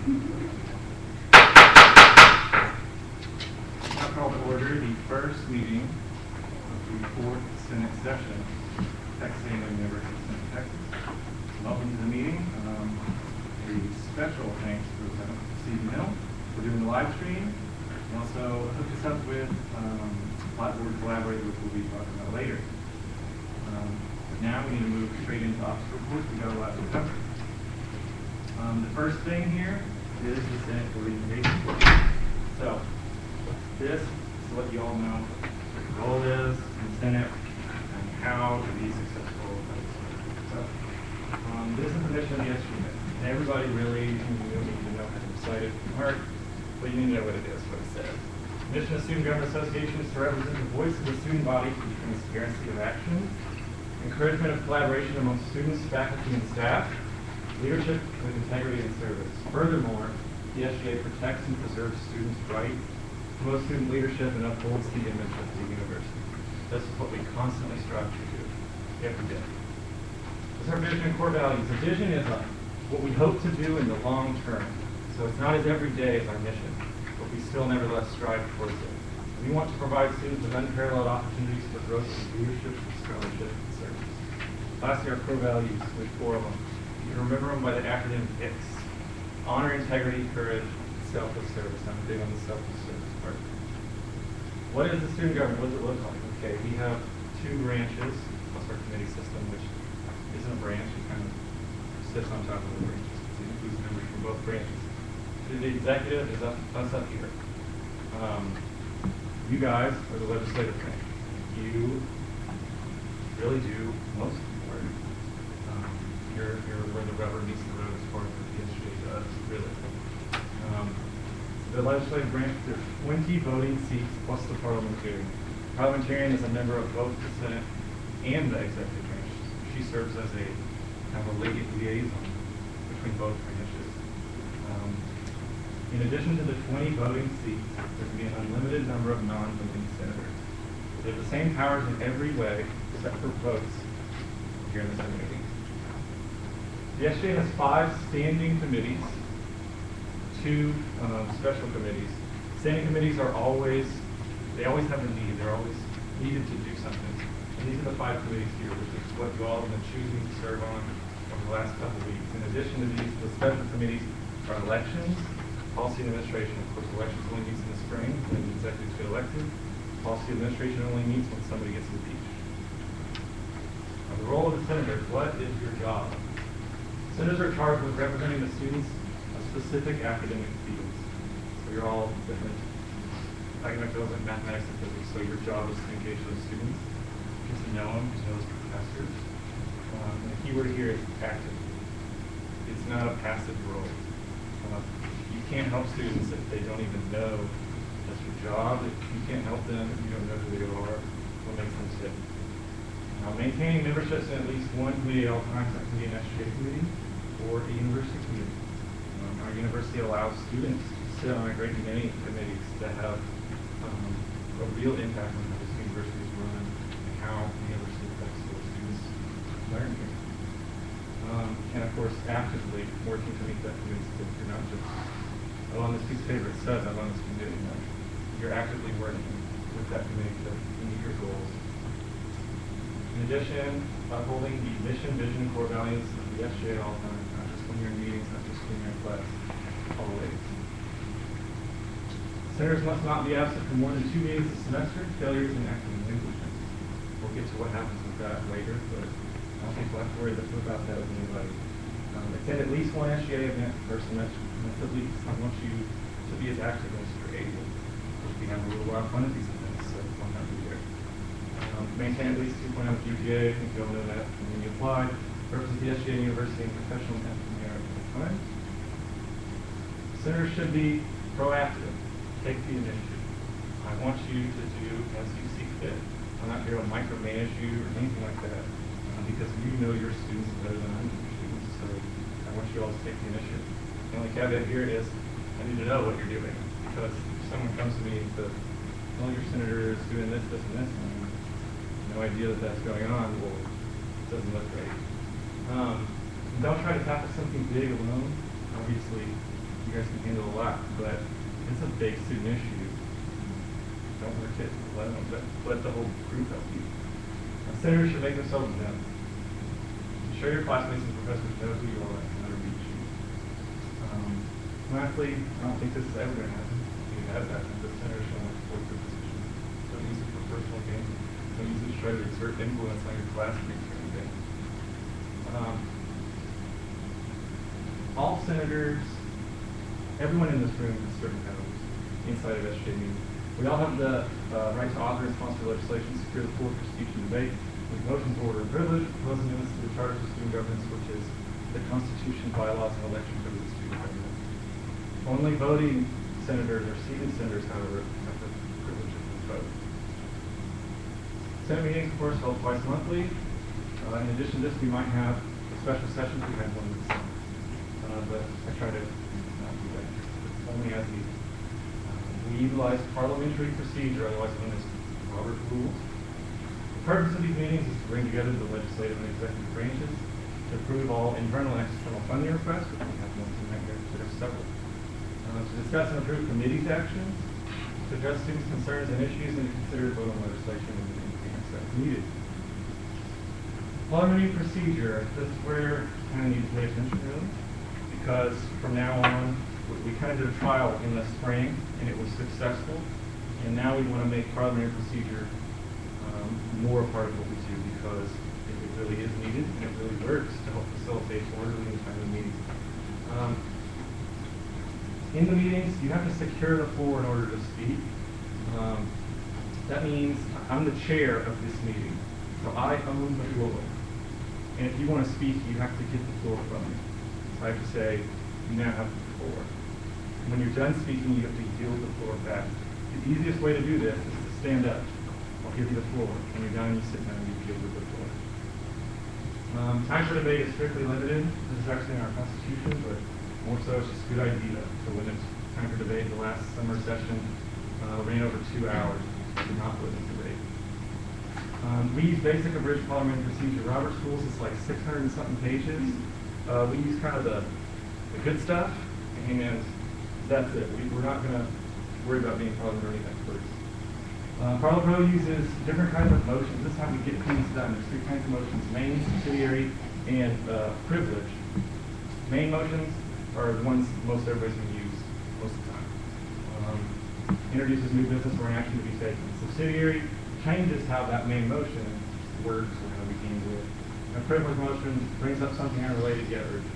I'll call to order the first meeting of the fourth Senate session, Texas A&M University Senate, Texas. Welcome to the meeting. A special thanks to Steve Mill for doing the live stream. And also hooked us up with Blackboard Collaborator, which we'll be talking about later. But now we need to move straight into officer reports. We've got a lot to cover. The first thing here is the Senate Organization Report. So, this is what you all know what the goal is in the Senate and how to be successful. So, this is the mission of the SGA. And everybody really need to know how to recite it from heart, but you need to know what it is, what it says. Mission of Student Government Association is to represent the voice of the student body through transparency of action, encouragement of collaboration among students, faculty, and staff, leadership with integrity and service. Furthermore, the SGA protects and preserves students' rights, promotes student leadership, and upholds the image of the university. This is what we constantly strive to do every day. This is our vision and core values. The vision is what we hope to do in the long term. So it's not as every day as our mission, but we still nevertheless strive towards it. We want to provide students with unparalleled opportunities for growth in leadership, scholarship, and service. Lastly, our core values, with 4 of them. You can remember them by the acronym HICS. Honor, integrity, courage, selfless service. I'm big on the selfless service part. What is the student government? What does it look like? Okay, we have 2 branches, plus our committee system, which isn't a branch, it kind of sits on top of the branches. It includes members from both branches. The executive is us up here. You guys are the legislative branch. You really do most of the work. You're where the rubber meets the road as far as what the SGA does, really. The legislative branch, there's 20 voting seats plus the parliamentarian. Parliamentarian is a member of both the Senate and the executive branch. She serves as a kind of a liaison between both branches. In addition to the 20 voting seats, there can be an unlimited number of non-voting senators. They have the same powers in every way except for votes here in the Senate meeting. The SGA has 5 standing committees, 2 special committees. Standing committees are always have a need. They're always needed to do something. And these are the 5 committees here, which is what you all have been choosing to serve on over the last couple of weeks. In addition to these, the special committees are elections, policy and administration. Of course, elections only meets in the spring when the executives get elected. Policy administration only meets when somebody gets impeached. Now, the role of the senator, what is your job? Senators are charged with representing the students of specific academic fields. So you're all different academic fields like mathematics and physics. So your job is to engage those students, get to know them, get to know those professors. And the key word here is active. It's not a passive role. You can't help students if they don't even know that's your job. If you can't help them if you don't know who they are, what makes them tick. Now, maintaining memberships in at least one committee at all times, that can be an SGA committee or a university committee. Our university allows students to sit on a great many committees that have a real impact on how this university is run and how the university affects those students' learning here. And of course, actively working to meet that committee. You're not just, oh, on this piece of paper it says I'm on this committee. No. You're actively working with that committee to meet your goals. In addition, upholding the mission, vision, and core values of the SGA all the time, not just when you're in meetings, not just when you're in class, always. Senators must not be absent for more than 2 meetings a semester. Failures in acting negligence. We'll get to what happens with that later, but I don't think we'll have to worry about that with anybody. Attend at least 1 SGA event per semester. That's at least. I want you to be as active as you're able. We have a little while fun at these events, so one have to be there. Maintain at least 2.0 GPA. I think you all know that when you apply. Represent the SGA University in professional and academic time. Senators should be proactive. Take the initiative. I want you to do as you see fit. I'm not here to micromanage you or anything like that, because you know your students better than I know your students. So I want you all to take the initiative. The only caveat here is I need to know what you're doing, because if someone comes to me and says, well, your senator is doing this, this, and this, and I have no idea that that's going on, well, it doesn't look great. Don't try to tackle something big alone. Obviously, you guys can handle a lot, but it's a big student issue. Don't work it, let the whole group help you. Senators should make themselves known. Show your classmates and professors know who you are and how to reach you. Lastly, I don't think this is ever going to happen. It has happened, but senators don't want to support their positions. Don't use it for personal gain. Don't use it to try to exert influence on your classmates or anything. All senators, everyone in this room has certain powers inside of SJMU. We all have the right to author and sponsor legislation, secure the floor for speech and debate, with motions, order, and privilege, propose amendments to the Charter of Student Governments, which is the Constitution, bylaws, and election code of the student government. Only voting senators or seated senators, however, have the privilege of the vote. Senate meetings, of course, held twice monthly. In addition to this, we might have special sessions. We had one this summer, but I try to not do that only as needed. We utilize parliamentary procedure, otherwise known as Robert's Rules. The purpose of these meetings is to bring together the legislative and executive branches to approve all internal and external funding requests, which we have one tonight here, there are several. To discuss and approve committees' actions, to address students' concerns and issues, and to consider vote on legislation and anything else that's needed. Parliamentary procedure, this is where you kind of need to pay attention really, because from now on, we kind of did a trial in the spring, and it was successful, and now we want to make parliamentary procedure more a part of what we do, because it really is needed, and it really works to help facilitate orderly and timely meetings. In the meetings, you have to secure the floor in order to speak. That means I'm the chair of this meeting, so I own the floor. And if you want to speak, you have to get the floor from me. So I have to say, you now have the floor. When you're done speaking, you have to yield the floor back. The easiest way to do this is to stand up. I'll give you the floor. When you're done, you sit down and you yield the floor. Time for debate is strictly limited. This is actually in our Constitution, but more so it's just a good idea. So when it's time for debate, the last summer session ran over 2 hours. We did not limit debate. We use basic abridged parliamentary procedure. Robert's Rules is like 600 and something pages. We use kind of the good stuff, and that's it. We're not going to worry about being parliamentary experts. Parlo uses different kinds of motions. This is how we get things done. There's 3 kinds of motions: main, subsidiary, and privilege. Main motions are the ones most everybody's going to use most of the time. Introduces new business or an action to be taken. Subsidiary changes how that main motion works or how we handle it. A privilege motion brings up something unrelated yet urgent.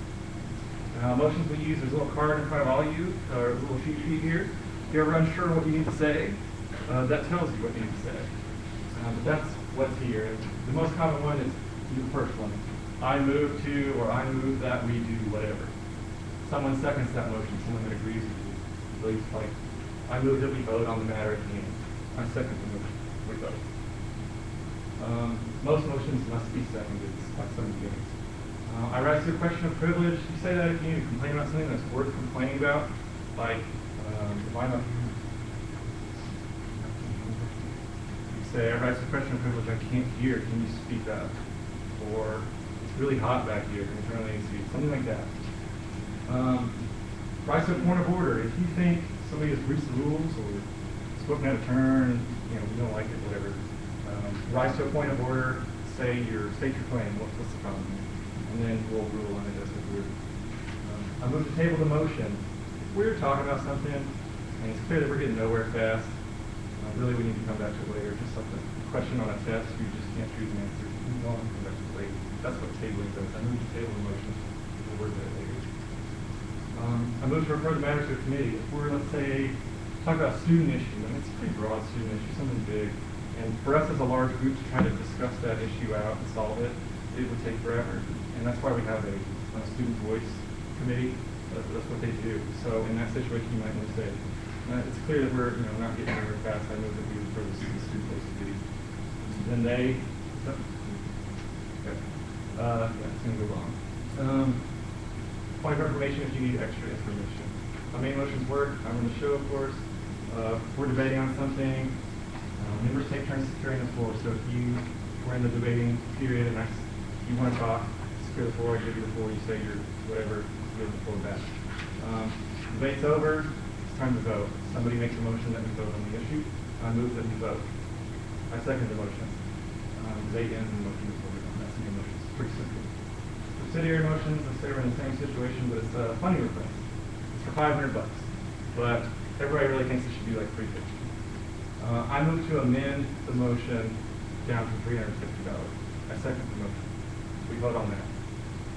Motions we use, there's a little card in front of all you, or a little cheat sheet here. If you're ever unsure what you need to say, that tells you what you need to say. But that's what's here. The most common one is the first one. I move to, or I move that we do whatever. Someone seconds that motion, someone that agrees with you. So it's like, I move that we vote on the matter at hand. I second the motion. We vote. Most motions must be seconded by some meetings. I rise to the question of privilege. You say that if you need to complain about something that's worth complaining about, like if I'm you say, I rise to the question of privilege, I can't hear, can you speak up? Or it's really hot back here, can you turn on the AC? Something like that. Rise to a point of order. If you think somebody has breached the rules or spoken out of turn, you know, we don't like it, whatever. Rise to a point of order, state your claim, what's the problem? And then we'll rule on it as a group. I move to table the motion. If we're talking about something, and it's clear that we're getting nowhere fast, really we need to come back to it later. Just like a question on a test, you just can't choose an answer. Move on, come back to it later. That's what tabling does. I move to table the motion. We'll word that later. I move to refer the matter to a committee. If we're, let's say, talking about a student issue, and it's a pretty broad student issue, something big, and for us as a large group to try to discuss that issue out and solve it, it would take forever. And that's why we have a student voice committee. That's what they do. So in that situation, you might want to say, it's clear that we're not getting very fast. I move that we refer the student voice committee. Then they, okay. It's going to go wrong. Point of information if you need extra information. My main motions work. I'm going to show, of course. If we're debating on something, members take turns securing the floor. So if you were in the debating period and you want to talk, secure the floor, I give you the floor, you say your whatever, give the floor back. Debate's over. It's time to vote. Somebody makes a motion that we vote on the issue. I move that we vote. I second the motion. Debate ends and the motion is voted on. That's the new motion. It's pretty simple. Subsidiary motions, let's say we're in the same situation, but it's a funding request. It's for $500, but everybody really thinks it should be like $350. I move to amend the motion down to $350. I second the motion. We vote on that.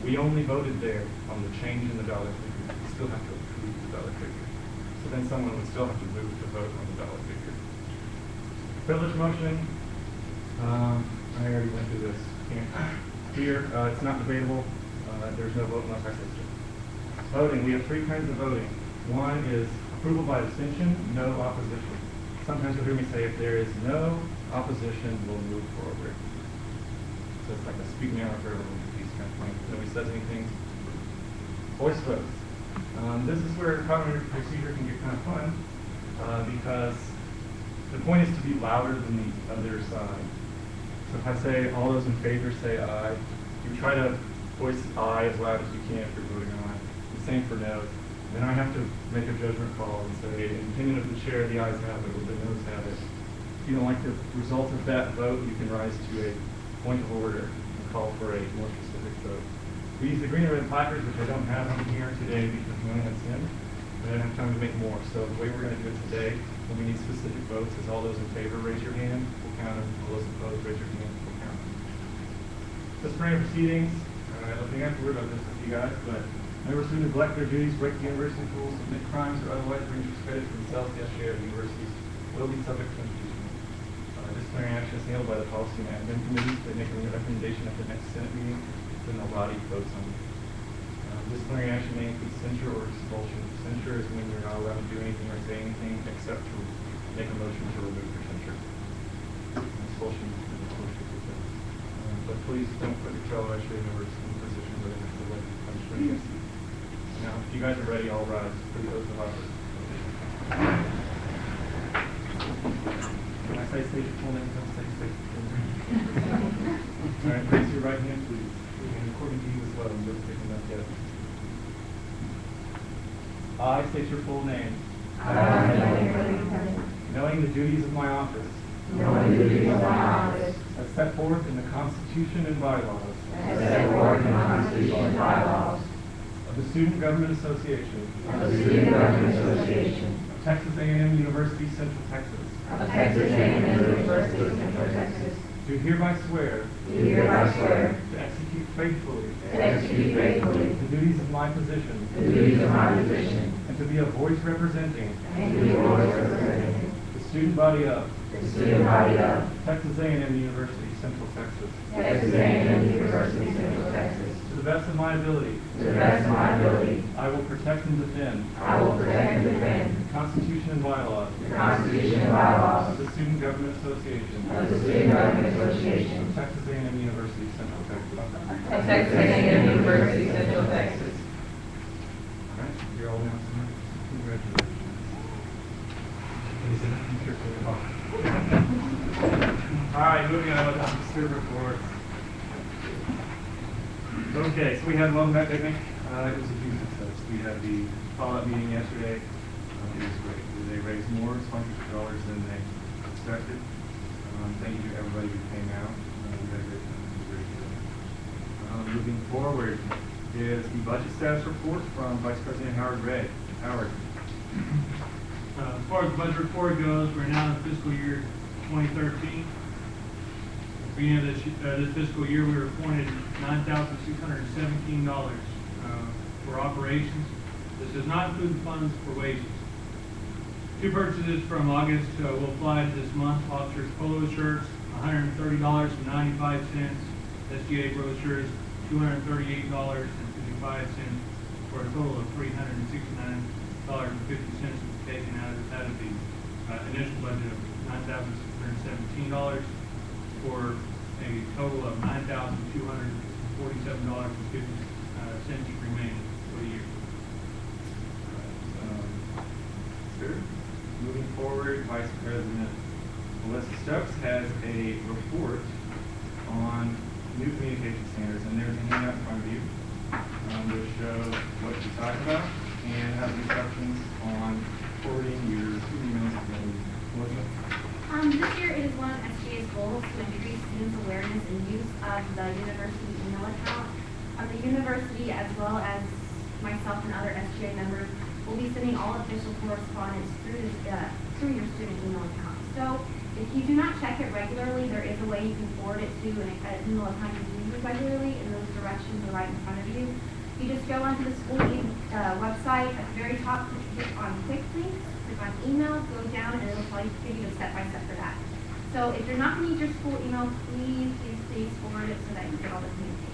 We only voted there on the change in the dollar figure. We still have to approve the dollar figure. So then someone would still have to move to vote on the dollar figure. Privilege motion. I already went through this. Here, it's not debatable. There's no vote unless I say so. Voting, we have three kinds of voting. One is approval by abstention, no opposition. Sometimes you'll hear me say if there is no opposition, we'll move forward. So it's like a speak now or forever piece kind of thing. Nobody says anything. Voice votes. This is where parliamentary procedure can get kind of fun because the point is to be louder than the other side. So if I say all those in favor say aye, you try to voice aye as loud as you can if you're voting aye. The same for no. Then I have to make a judgment call and say, in the opinion of the chair, the ayes have it, or the noes have it. If you don't like the result of that vote, you can rise to a point of order and call for a more specific vote. We use the green and red placards, which I don't have on here today because we only had 10. But I don't have time to make more. So the way we're going to do it today, when we need specific votes, is all those in favor raise your hand, we'll count them. All those opposed raise your hand, we'll count them. Disciplinary proceedings. Nothing afterward, I'll just with you guys, but members who neglect their duties, break the university rules, commit crimes, or otherwise bring discredit to themselves, the SGA, or the universities will be subject to impeachment. Disciplinary action is handled by the policy and admin committees. They make a recommendation at the next Senate meeting, then the body votes on it. Disciplinary action may include censure or expulsion. Censure is when you're not allowed to do anything or say anything except to make a motion to remove your censure. Expulsion is expulsion. But please don't put your fellow SGA members in a position where they have to let punishment against you. Now, if you guys are ready, I'll rise for the oath of office. When I say state your full name, don't say state your full name. All right, raise your right hand, please. And according to you as well, I'm just picking up yet. I state your full name. Knowing the duties of my office. As set forth in the Constitution and bylaws. Of the Student Government Association. Of Texas A&M University, Central Texas. Do hereby swear. To execute faithfully. The duties of my position. And to be a voice representing. The student body of. Texas A&M University, Central Texas. To the best of my ability. I will protect and defend. The Constitution and bylaws. Of the Student Government Association. Of Texas A&M University, Central Texas. All right, you're all now. Congratulations. All right, moving on with the student reports. Okay, so we had one that picnic. It was a huge success. We had the follow-up meeting yesterday. It was great. They raised more sponsorship dollars than they expected. Thank you to everybody who came out. We had a great time. It was very good. Moving forward is the budget status report from Vice President Howard Ray. Howard. As far as the budget report goes, we're now in fiscal year 2013. At the beginning of this fiscal year, we were appointed $9,617 for operations. This does not include the funds for wages. Two purchases from August will apply to this month. Officers polo shirts, $130.95. SGA brochures, $238.55, for a total of $369.50 taken out of the initial budget of $9,617 for a total of $9,247.50 remaining for the year. Sure. Moving forward, Vice President Melissa Stokes has a report on new communication standards, and there's a handout in front of you which shows what she's talking about and has instructions SGA members will be sending all official correspondence through your student email account. So if you do not check it regularly, there is a way you can forward it to an email account you do use regularly, and those directions are right in front of you. You just go onto the school website at the very top, click on quick links, click on email, go down, and it'll give you the step-by-step for that. So if you're not going to use your school email, please forward it so that you get all the communications.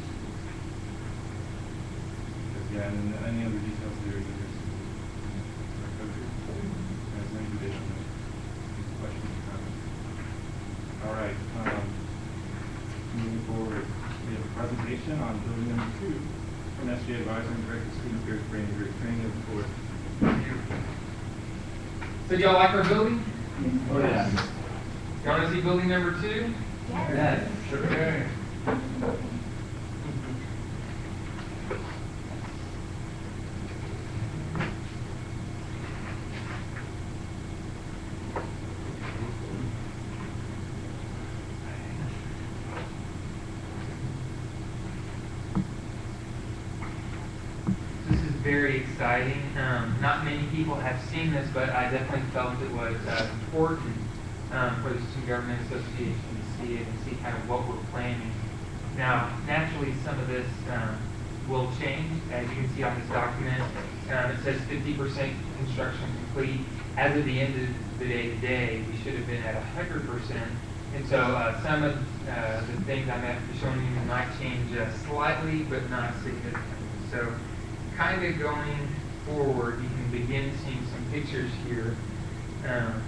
Yeah, and any other details there is there's any additional questions or comments? All right. Moving forward, we have a presentation on building number 2 from SGA Advisor Brandon Griggs, Brandon Griggs, training of the board. So do y'all like our building? Oh, yes. Y'all want to see building number 2? Yes. Sure. Okay. Very exciting. Not many people have seen this, but I definitely felt it was important for the Student Government Association to see it and see kind of what we're planning. Now, naturally, some of this will change. As you can see on this document, it says 50% construction complete. As of the end of the day today, we should have been at 100%. And so some of the things I'm showing you might change slightly, but not significantly. So kind of going forward, you can begin seeing some pictures here. I'm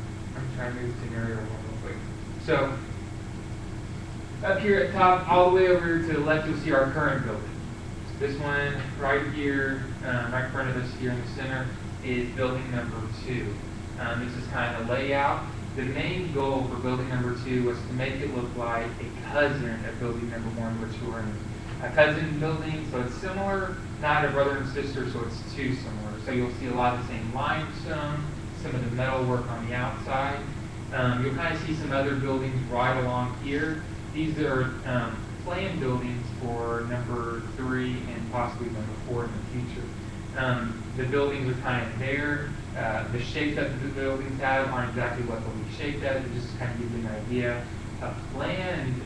trying to move the scenario real quick. So up here at top, all the way over to the left, you'll see our current building. So this one right here, right in front of us here in the center, is building number 2. This is kind of the layout. The main goal for building number 2 was to make it look like a cousin of building number 1, which we're in a cousin building, so it's similar, not a brother and sister, so it's too similar. So you'll see a lot of the same limestone, some of the metal work on the outside. You'll kind of see some other buildings right along here. These are planned buildings for number 3 and possibly number 4 in the future. The buildings are kind of there. The shape that the buildings have aren't exactly what they'll be shaped as. It just kind of gives you an idea. A planned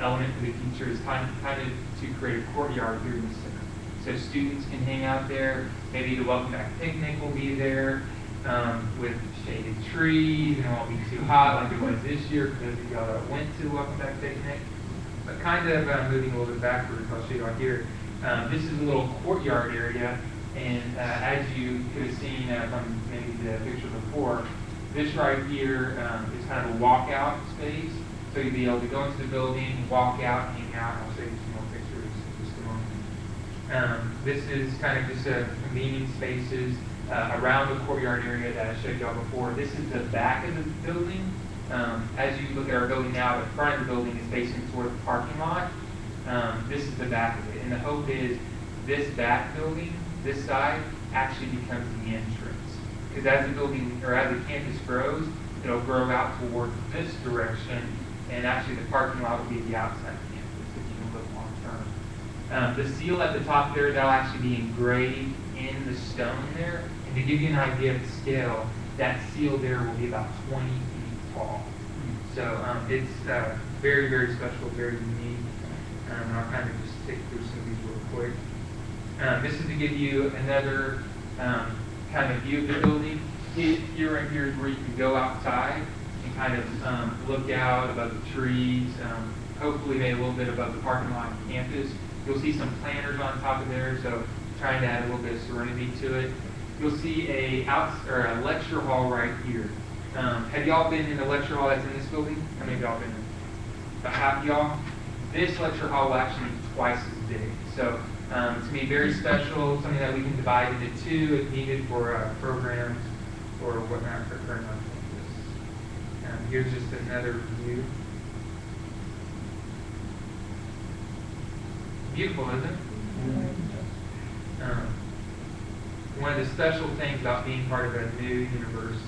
element for the future is kind of to create a courtyard here in the center. So students can hang out there. Maybe the welcome back picnic will be there with shaded trees, and it won't be too hot like it was this year for those of y'all that went to the welcome back picnic. But kind of moving a little bit backwards, I'll show you right here. This is a little courtyard area, and as you could have seen from maybe the picture before, this right here is kind of a walkout space. So you'll be able to go into the building, walk out, hang out. I'll show you some more pictures in just a moment. This is kind of just a convenient spaces around the courtyard area that I showed y'all before. This is the back of the building. As you look at our building now, the front of the building is facing toward the parking lot. This is the back of it. And the hope is this back building, this side, actually becomes the entrance. Because as the building, or as the campus grows, it'll grow out toward this direction. And actually the parking lot will be the outside campus if you can look long term. The seal at the top there, that'll actually be engraved in the stone there. And to give you an idea of the scale, that seal there will be about 20 feet tall. So it's very, very special, very unique. And I'll kind of just take through some of these real quick. This is to give you another kind of view of the building. Here right here is where you can go outside and kind of look out above the trees, hopefully maybe a little bit above the parking lot and campus. You'll see some planters on top of there, so trying to add a little bit of serenity to it. You'll see a lecture hall right here. Have y'all been in the lecture hall that's in this building? How many of y'all been in? About half of y'all? This lecture hall will actually be twice as big. So it's going to be very special, something that we can divide into 2 if needed for programs or whatnot for current on campus. Here's just another view. Beautiful, isn't it? One of the special things about being part of a new university.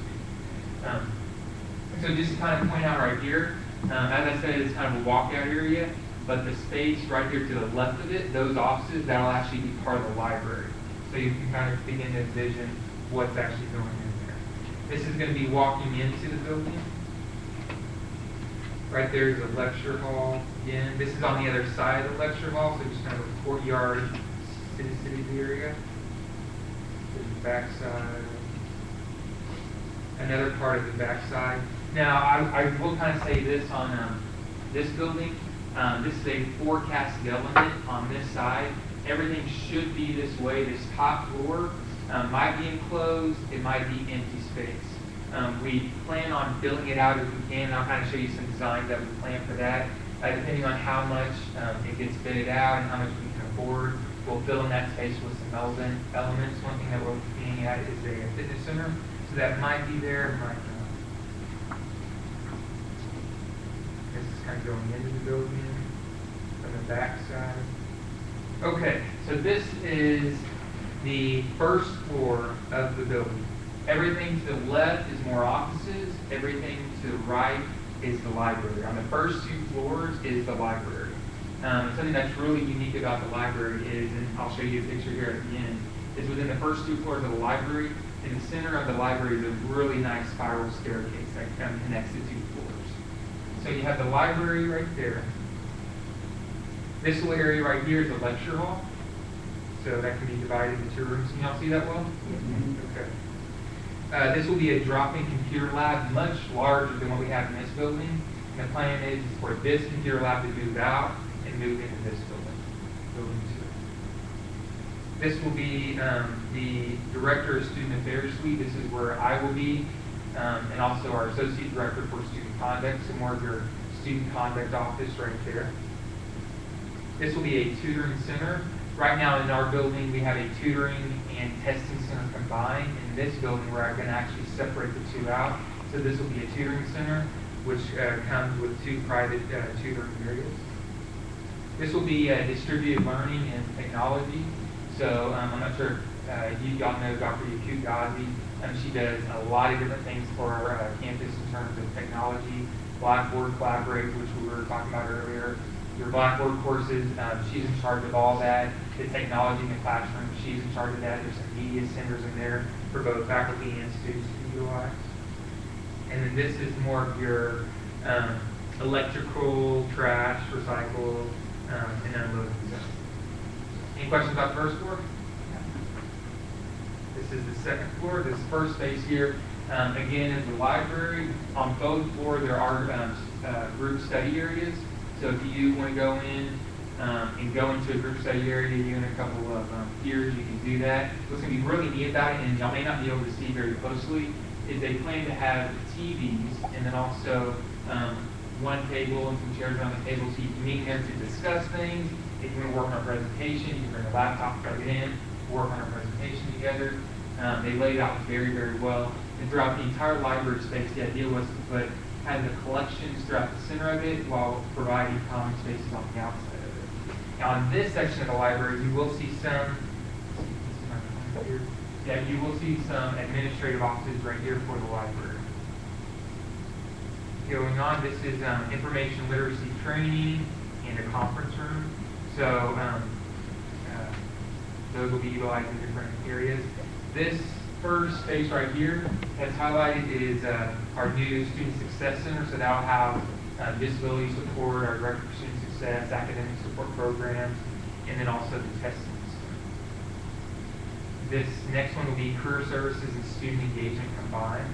So just to kind of point out right here, as I said, it's kind of a walkout area, but the space right here to the left of it, those offices, that'll actually be part of the library. So you can kind of begin to envision what's actually going in there. This is going to be walking into the building. Right there is a lecture hall. Again, this is on the other side of the lecture hall, so just kind of a courtyard city area. There's the backside. Another part of the backside. Now, I will kind of say this on this building. This is a forecasted element on this side. Everything should be this way. This top floor might be enclosed. It might be empty space. We plan on filling it out as we can. I'll kind of show you some designs that we plan for that. Depending on how much it gets fitted out and how much we can afford, we'll fill in that space with some elements. One thing that we're looking at is a fitness center. So that might be there, might not. This is kind of going into the building from the back side. Okay, so this is the first floor of the building. Everything to the left is more offices. Everything to the right is the library. On the first 2 floors is the library. Something that's really unique about the library is, and I'll show you a picture here at the end, is within the first 2 floors of the library, in the center of the library is a really nice spiral staircase that kind of connects the 2 floors. So you have the library right there. This little area right here is a lecture hall. So that can be divided into 2 rooms. Can y'all see that well? Okay. This will be a drop-in computer lab, much larger than what we have in this building. And the plan is for this computer lab to move out and move into this building, building 2. This will be the Director of Student Affairs Suite. This is where I will be, and also our Associate Director for Student Conduct, so more of your Student Conduct office right there. This will be a tutoring center. Right now in our building, we have a tutoring and testing center combined. In this building, we're going to actually separate the 2 out. So this will be a tutoring center, which comes with 2 private tutoring areas. This will be distributed learning and technology. So I'm not sure if you all know Dr. Yakut Ghazi. She does a lot of different things for our campus in terms of technology, Blackboard, Collaborate, which we were talking about earlier. Your Blackboard courses, she's in charge of all that. The technology in the classroom, she's in charge of that. There's some media centers in there for both faculty and students to utilize. And then this is more of your electrical, trash, recycle, and unloading. Any questions about the first floor? This is the second floor. This first space here, again, is the library. On both floors, there are group study areas. So if you want to go in and go into a group study area, you and a couple of peers, you can do that. What's going to be really neat about it, and y'all may not be able to see very closely, is they plan to have TVs and then also one table and some chairs around the table so you can meet there to discuss things. If you want to work on a presentation, you can bring a laptop, plug it in, work on a presentation together. They laid it out very, very well. And throughout the entire library space, the idea was to put kind of the collections throughout the center of it while providing common spaces on the outside of it. Now, on this section of the library, you will see some, you will see some administrative offices right here for the library. Going on, this is information literacy training and a conference room. So those will be utilized in different areas. This first space right here that's highlighted is our new Student Success Center. So that'll have disability support, our Director for Student Success, academic support programs, and then also the testing center. This next one will be Career Services and Student Engagement combined.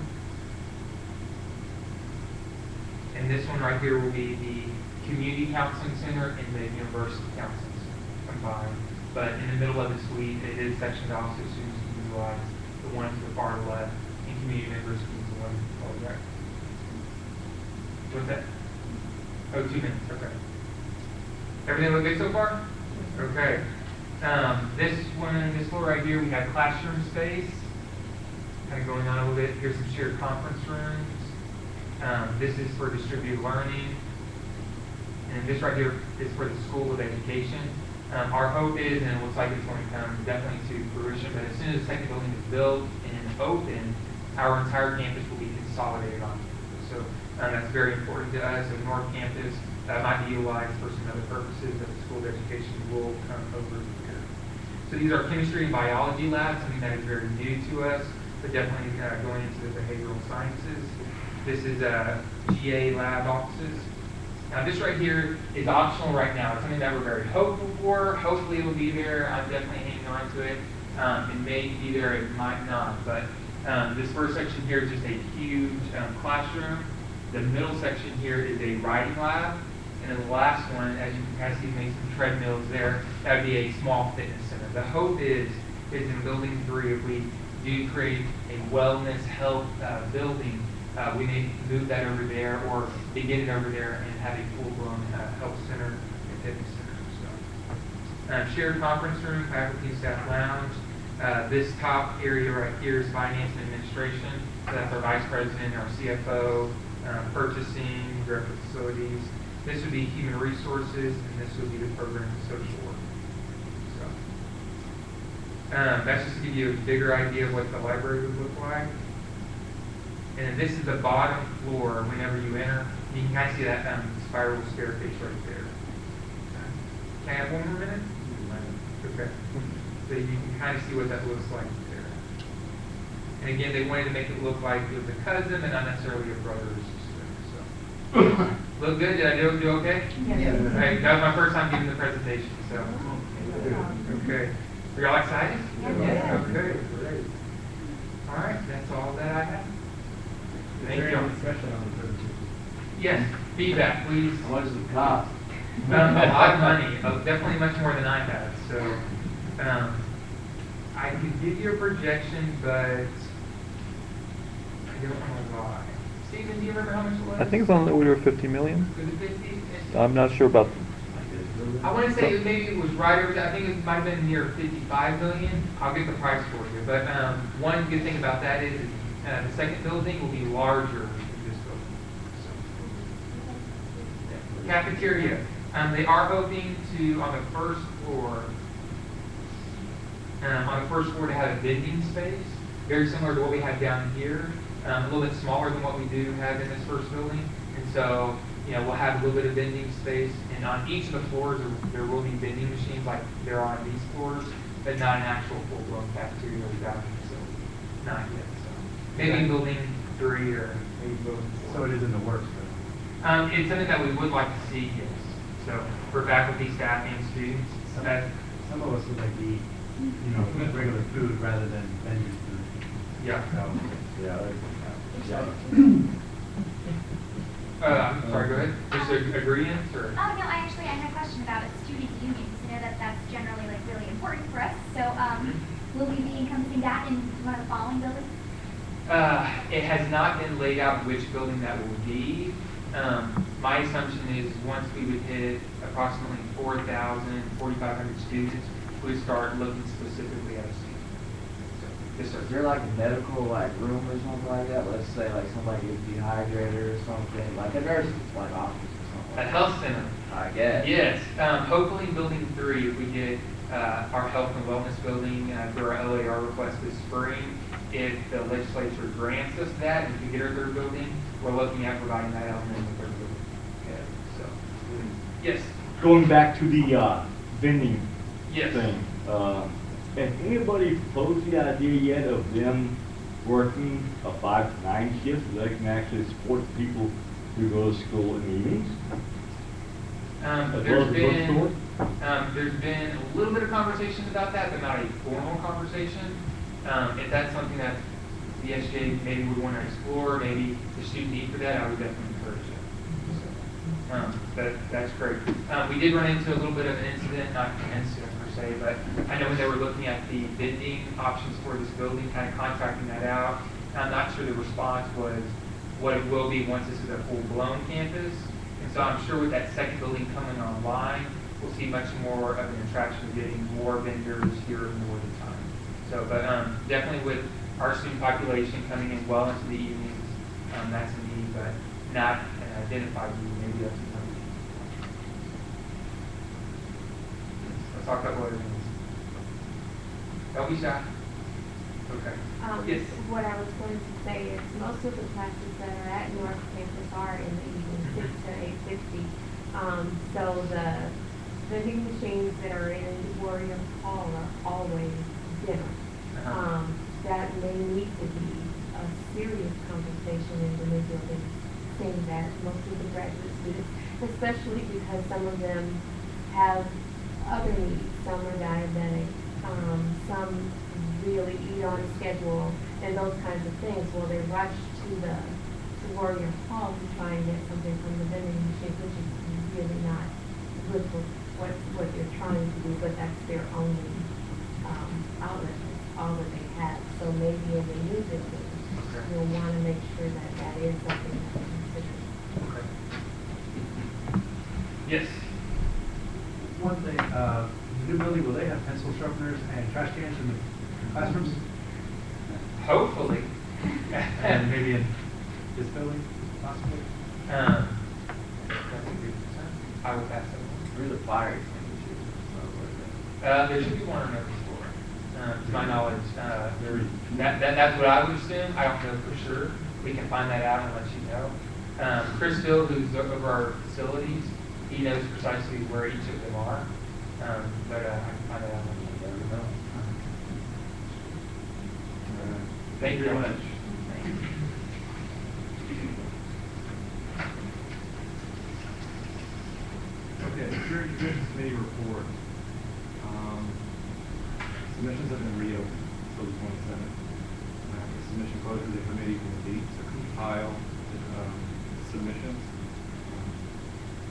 And this one right here will be the Community Counseling Center and the University Counseling Center combined. But in the middle of the suite, it is sectioned off so students can utilize the one to the far left, and community members can use the one to the far right. What's that? Oh, 2 minutes, okay. Everything look good so far? Okay. This floor right here, we have classroom space. Kind of going on a little bit. Here's some shared conference rooms. This is for distributed learning. And this right here is for the School of Education. Our hope is, and it looks like it's going to come definitely to fruition, but as soon as the second building is built and open, our entire campus will be consolidated on campus. So that's very important to us. So the North Campus might be utilized for some other purposes, but the School of Education will come over here. So these are chemistry and biology labs, something that is very new to us, but definitely going into the behavioral sciences. This is GA lab offices. Now this right here is optional right now. It's something that we're very hopeful for. Hopefully it will be there. I'm definitely hanging on to it. It may be there, it might not. But this first section here is just a huge classroom. The middle section here is a writing lab. And then the last one, as you can kind of see, make some treadmills there. That would be a small fitness center. The hope is in building 3, if we do create a wellness health building, we may move that over there or begin it over there and have a full-blown health center and fitness center. So, shared conference room, faculty and staff lounge. This top area right here is finance and administration. So that's our vice president, our CFO, purchasing, director of facilities. This would be human resources, and this would be the program of social work. So, that's just to give you a bigger idea of what the library would look like. And then this is the bottom floor whenever you enter. You can kind of see that spiral staircase right there. Can I have one more minute? Okay. So you can kind of see what that looks like there. And again, they wanted to make it look like it was a cousin and not necessarily a brother or sister. So. Look good? Did I do okay? Yes. Okay, that was my first time giving the presentation, so. Okay. Are y'all excited? Yes. Okay, great. All right, that's all that I have. Thank you. Discussion on the presentation. Yes, feedback, please. How much does it cost? A lot of money, definitely much more than I have. So, I could give you a projection, but I don't know why. Stephen, do you remember how much it was? I think it's on the order of 50 million. Was it 50? I'm not sure about. I want to say maybe it was right over there. I think it might have been near 55 million. I'll get the price for you. But one good thing about that is the second building will be larger than this building. So, cafeteria. They are hoping to, on the first floor, to have a vending space, very similar to what we have down here. A little bit smaller than what we do have in this first building. And so, we'll have a little bit of vending space. And on each of the floors, there will be vending machines like there are on these floors, but not an actual full-blown cafeteria or dining facility. Not yet. So maybe building 3 or maybe building 4. So it is in the works, though. It's something that we would like to see, yes. So for faculty, staff, and students. Some of us would like to eat, regular food rather than vendor food. Yeah. So, I'm sorry, go ahead. Just ingredients or? Oh, no, I had a question about student unions. I know that that's generally really important for us. So will we be encompassing that in one of the following buildings? It has not been laid out which building that will be. My assumption is once we would hit approximately 4,000, 4,500 students, we would start looking specifically at a student. So, yes, sir. Is there like a medical room or something like that? Let's say somebody gets dehydrated or something, like a nurse's office or something. A health center. I guess. Yes. Hopefully in building 3, if we get our health and wellness building through our LAR request this spring, if the legislature grants us that and we get our 3rd building, we're looking at providing that element in the 3rd building. Yeah. So, yes. Going back to the vending Yes. thing, has anybody proposed the idea yet of them working a 5 to 9 shift so they can actually support the people who go to school in the evenings? There's been a little bit of conversation about that, but not a formal conversation. If that's something that the SJ maybe would want to explore, maybe the student need for that, I would definitely encourage it. That's great. We did run into a little bit of an incident, not an incident per se, but I know when they were looking at the vending options for this building, kind of contracting that out, I'm not sure the response was what it will be once this is a full-blown campus. And so I'm sure with that second building coming online, we'll see much more of an attraction of getting more vendors here more of the time. So, but definitely with our student population coming in well into the evenings, that's a need, but not an identified need. Maybe that's another need. Let's talk about what it is. Don't be shy. Okay. Yes. What I was going to say is most of the classes that are at North Campus are in the evening, 6 to 8:50. So the vending machines that are in Warrior Hall are always different. That may need to be a serious conversation in the new building, seeing that most of the graduate students, especially because some of them have other needs, some are diabetic, some really eat on schedule, and those kinds of things. Well, they rush to Warrior Hall to try and get something from the vending machine, which is really not good for what they're trying to do, but that's their only outlet, all that they have. So maybe in the new building, you'll want to make sure that that is something that they consider. Okay. Yes. One thing, the new building, will they have pencil sharpeners and trash cans in the classrooms? Hopefully. And maybe in this building, possibly? That's a good concern. I will pass that on. Where's the fire extinguisher? There should be one on every floor. To my knowledge, that's what I would assume. I don't know for sure. We can find that out and let you know. Chris Hill, who's over our facilities, he knows precisely where each of them are. But I can find that out and let you know. Thank you very much. Okay, Security Commission Committee report. Submissions have been reopened until the 27th. After submission closes, the committee will meet to compile submissions.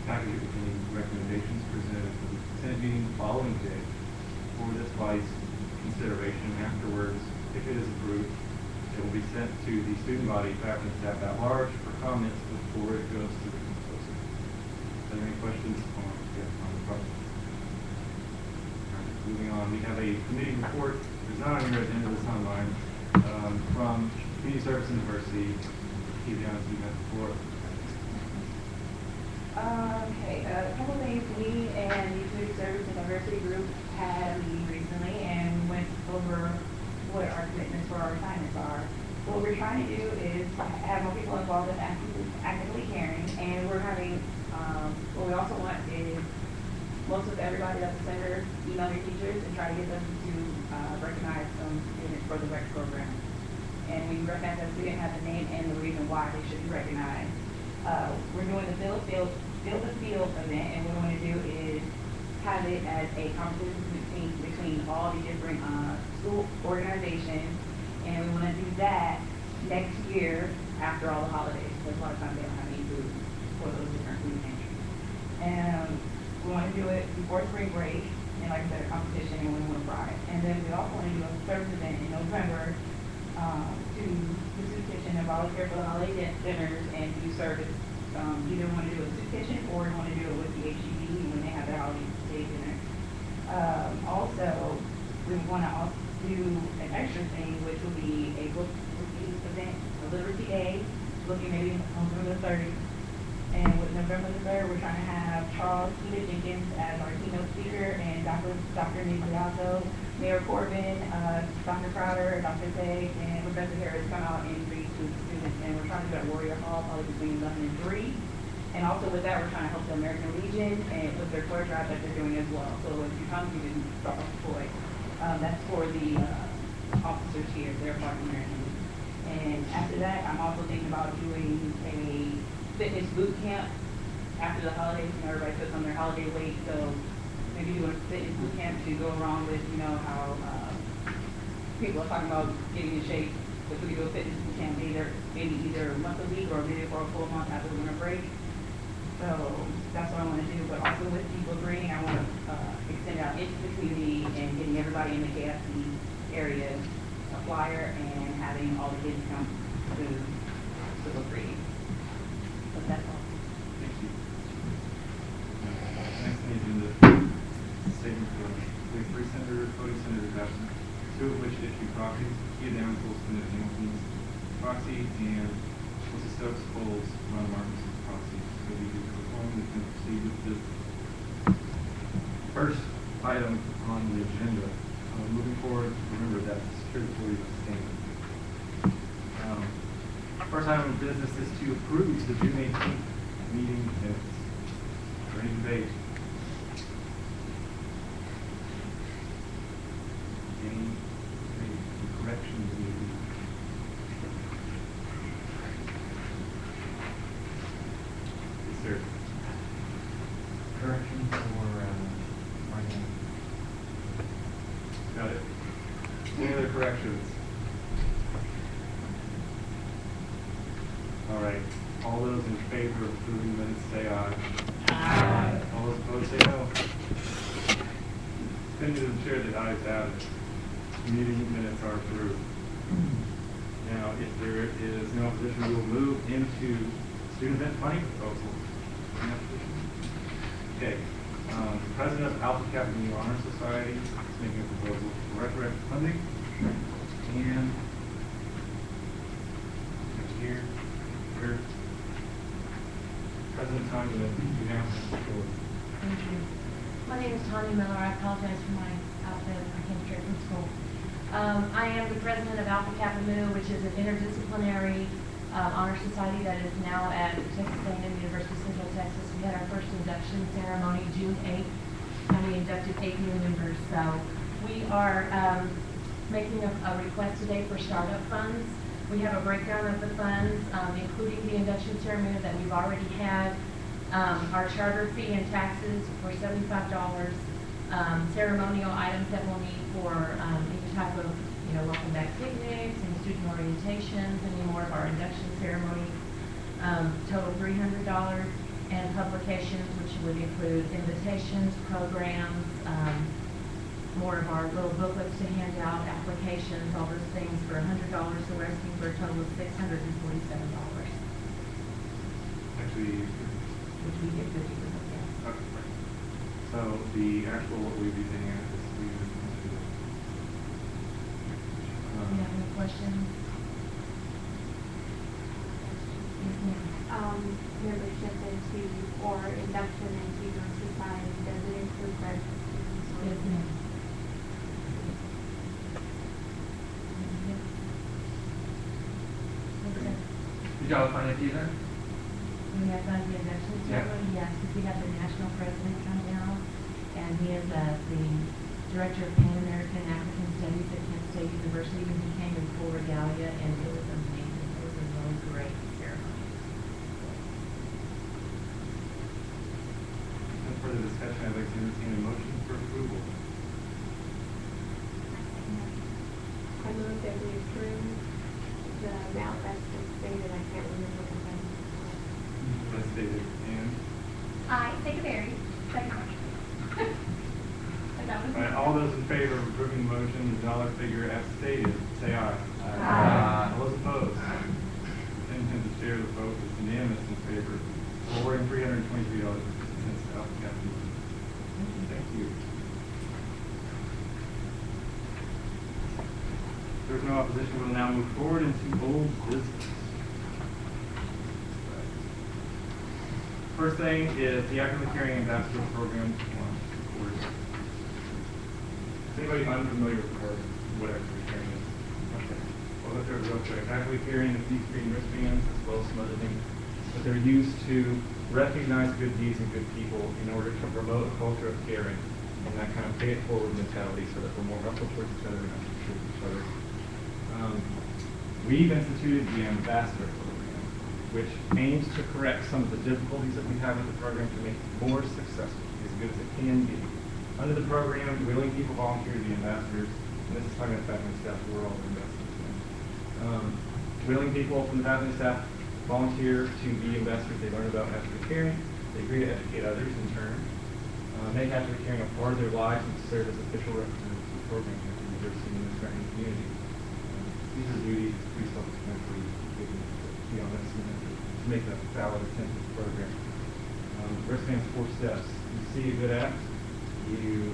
Package containing recommendations presented for the Senate meeting the following day for this body's consideration. Afterwards, if it is approved, it will be sent to the student body, faculty, and staff at large for comments before it goes to the composer. Are there any questions on the project? Moving on, we have a committee report. There's not on your agenda this online from Community Service and Diversity. Keep down as we met before. Okay, a couple things. We and the Community Service and Diversity group had a meeting recently and went over what our commitments for our assignments are. What we're trying to do is have more people involved in actively caring, and we're having, what we also want is most of everybody that's a center email your teachers and try to get them to recognize some students for the REC program. And we recognize that student has a name and the reason why they should be recognized. We're doing the field event, and what we want to do is have it as a competition between all the different school organizations, and we want to do that next year after all the holidays, because a lot of times they don't have any food for those different food pantries. And we want to do it before spring break, and like I said, a competition, and we want to prize. And then we also want to do a service event in November to the soup kitchen and volunteer for the holiday dinners and do service. Either want to do a soup kitchen or want to do it with the HEB when they have their holiday dinner. Also, we want to also do an extra thing, which will be a book review event, a Liberty Day, looking maybe on November 30th. And with November the 3rd, we're trying to have Charles Keita Jenkins as our keynote speaker, and Dr. Nigliazzo, Mayor Corbin, Dr. Crowder, Dr. Pegg, and Professor Harris come out and read to the students. And we're trying to do it at Warrior Hall, probably between 11 and 3. And also with that, we're trying to help the American Legion and with their toy drive that they're doing as well. So if you come, you can drop off a toy. That's for the officers here. They're part of the American Legion. And after that, I'm also thinking about doing a fitness boot camp after the holidays. You know, everybody puts on their holiday weight, so maybe do a fitness boot camp to go along with, you know, how people are talking about getting in shape. If we do a fitness boot camp, maybe either once a week or maybe for a full month after the winter break. So that's what I want to do. But also with people greening, I want to extend out into the community and getting everybody in the KFC area a flyer and having all the kids come to book reading. But that's all. Thank you. Next on the agenda, statement for we have 3 senators, voting senators absent, 2 of which issue proxies. Kia Downs, Wilson, and Hamilton's proxy, and Melissa Stokes, Bowles, Ron Martin's proxy. So we can proceed with the first item on the agenda. Moving forward, remember that the security authority is standing. First item of business is to approve the June 18th meeting minutes. For any debate? All right, all those in favor of approving the minutes say aye. All those opposed say no. Send to the chair that ayes have it. Meeting minutes are approved. Now, if there is no opposition, we will move into student event funding proposal. Any opposition? Okay. The president of Alpha Kappa Mu Honor Society is making a proposal for retroactive funding. And next year, where President Tanya, you have the floor. Thank you. My name is Tanya Miller. I apologize for my outfit. I came straight from school. I am the president of Alpha Kappa Mu, which is an interdisciplinary honor society that is now at Texas A&M University of Central Texas. We had our first induction ceremony June 8th, and we inducted 8 new members. So we are making a request today for startup funds. We have a breakdown of the funds, including the induction ceremony that we've already had. Our charter fee and taxes for $75. Ceremonial items that we'll need for any type of, welcome back picnics and student orientations, any more of our induction ceremonies. Total $300, and publications, which would include invitations, programs, more of our little booklets to hand out, applications, all those things for $100. So we're asking for a total of $647. Actually, Which we get 50%, yes. okay, right. So the actual, what we'd be paying at is Do you have any questions? Yes, ma'am. Membership into or induction into your society, does it include graduate students? Yes, ma'am. Did y'all find it either? We have done the induction ceremony, yes, because we have the national president come down, and he is the director of Pan American African Studies at Kent State University, and he came in full regalia, and it was amazing. It was a really great ceremony. No further discussion. I'd like to entertain a motion for approval. I move that we approve the amount that's been stated. I can't remember the name. As stated, and I, Secretary, second motion. all right, all those in favor of approving the motion, the dollar figure as stated, say aye. Aye. All those opposed? Intention to share the vote is unanimous in favor. Awarding $323 to Alpha Kappa. Thank you. If there's no opposition, we'll now move forward into old business. First thing is the Academic Caring Ambassador Program. Is anybody unfamiliar with what Academic Caring is? Okay. Well, look at it real quick. Academic Caring is these green wristbands as well as some other things, but they're used to recognize good deeds and good people in order to promote a culture of caring and that kind of pay it forward mentality so that we're more helpful towards each other and not towards each other. We've instituted the Ambassador Program, which aims to correct some of the difficulties that we have with the program to make it more successful, as good as it can be. Under the program, willing people volunteer to be ambassadors, and this is talking about faculty staff, we're all ambassadors. Willing people from the faculty staff volunteer to be ambassadors. They learn about academic caring, they agree to educate others in turn, make academic caring a part of their lives, and serve as official representatives of the program at the university and the surrounding community. These are duties we self-explanatory given to be honest and to make a valid attempt at the program. Wristband's 4 steps. You see a good act, you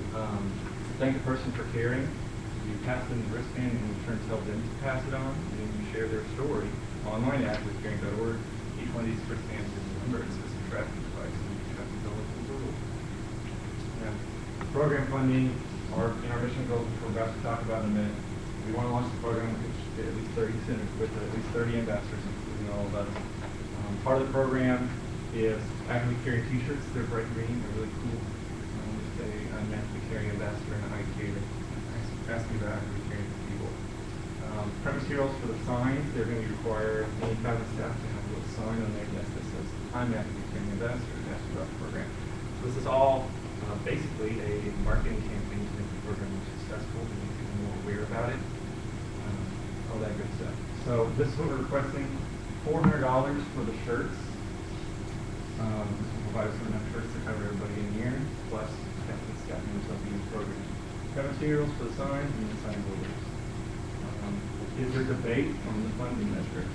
thank the person for caring, you pass them the wristband and in turn tell them to pass it on, and then you share their story online at academiccaring.org. Each one of these wristbands is a number, it's just a tracking device, and you have to go with the rule. Now, program funding, in our mission goals, which we're about to talk about in a minute, we want to launch the program with at least 30 centers, with at least 30 ambassadors, including all of us. Part of the program is academic caring t-shirts. They're bright green, they're really cool. They say, I'm an academic caring ambassador and I care. Ask me about academic caring people. Prep materials for the signs, they're going to require any faculty staff to have a little sign on their desk that says, I'm an academic caring ambassador to ask you about the program. So this is all basically a marketing campaign to make the program more successful and make people more aware about it. All that good stuff. So this is what we're requesting $400 for the shirts. This will provide us with enough shirts to cover everybody in here, plus staffing and stuff in the program. Got materials for the signs and the sign borders. Is there debate on the funding measure?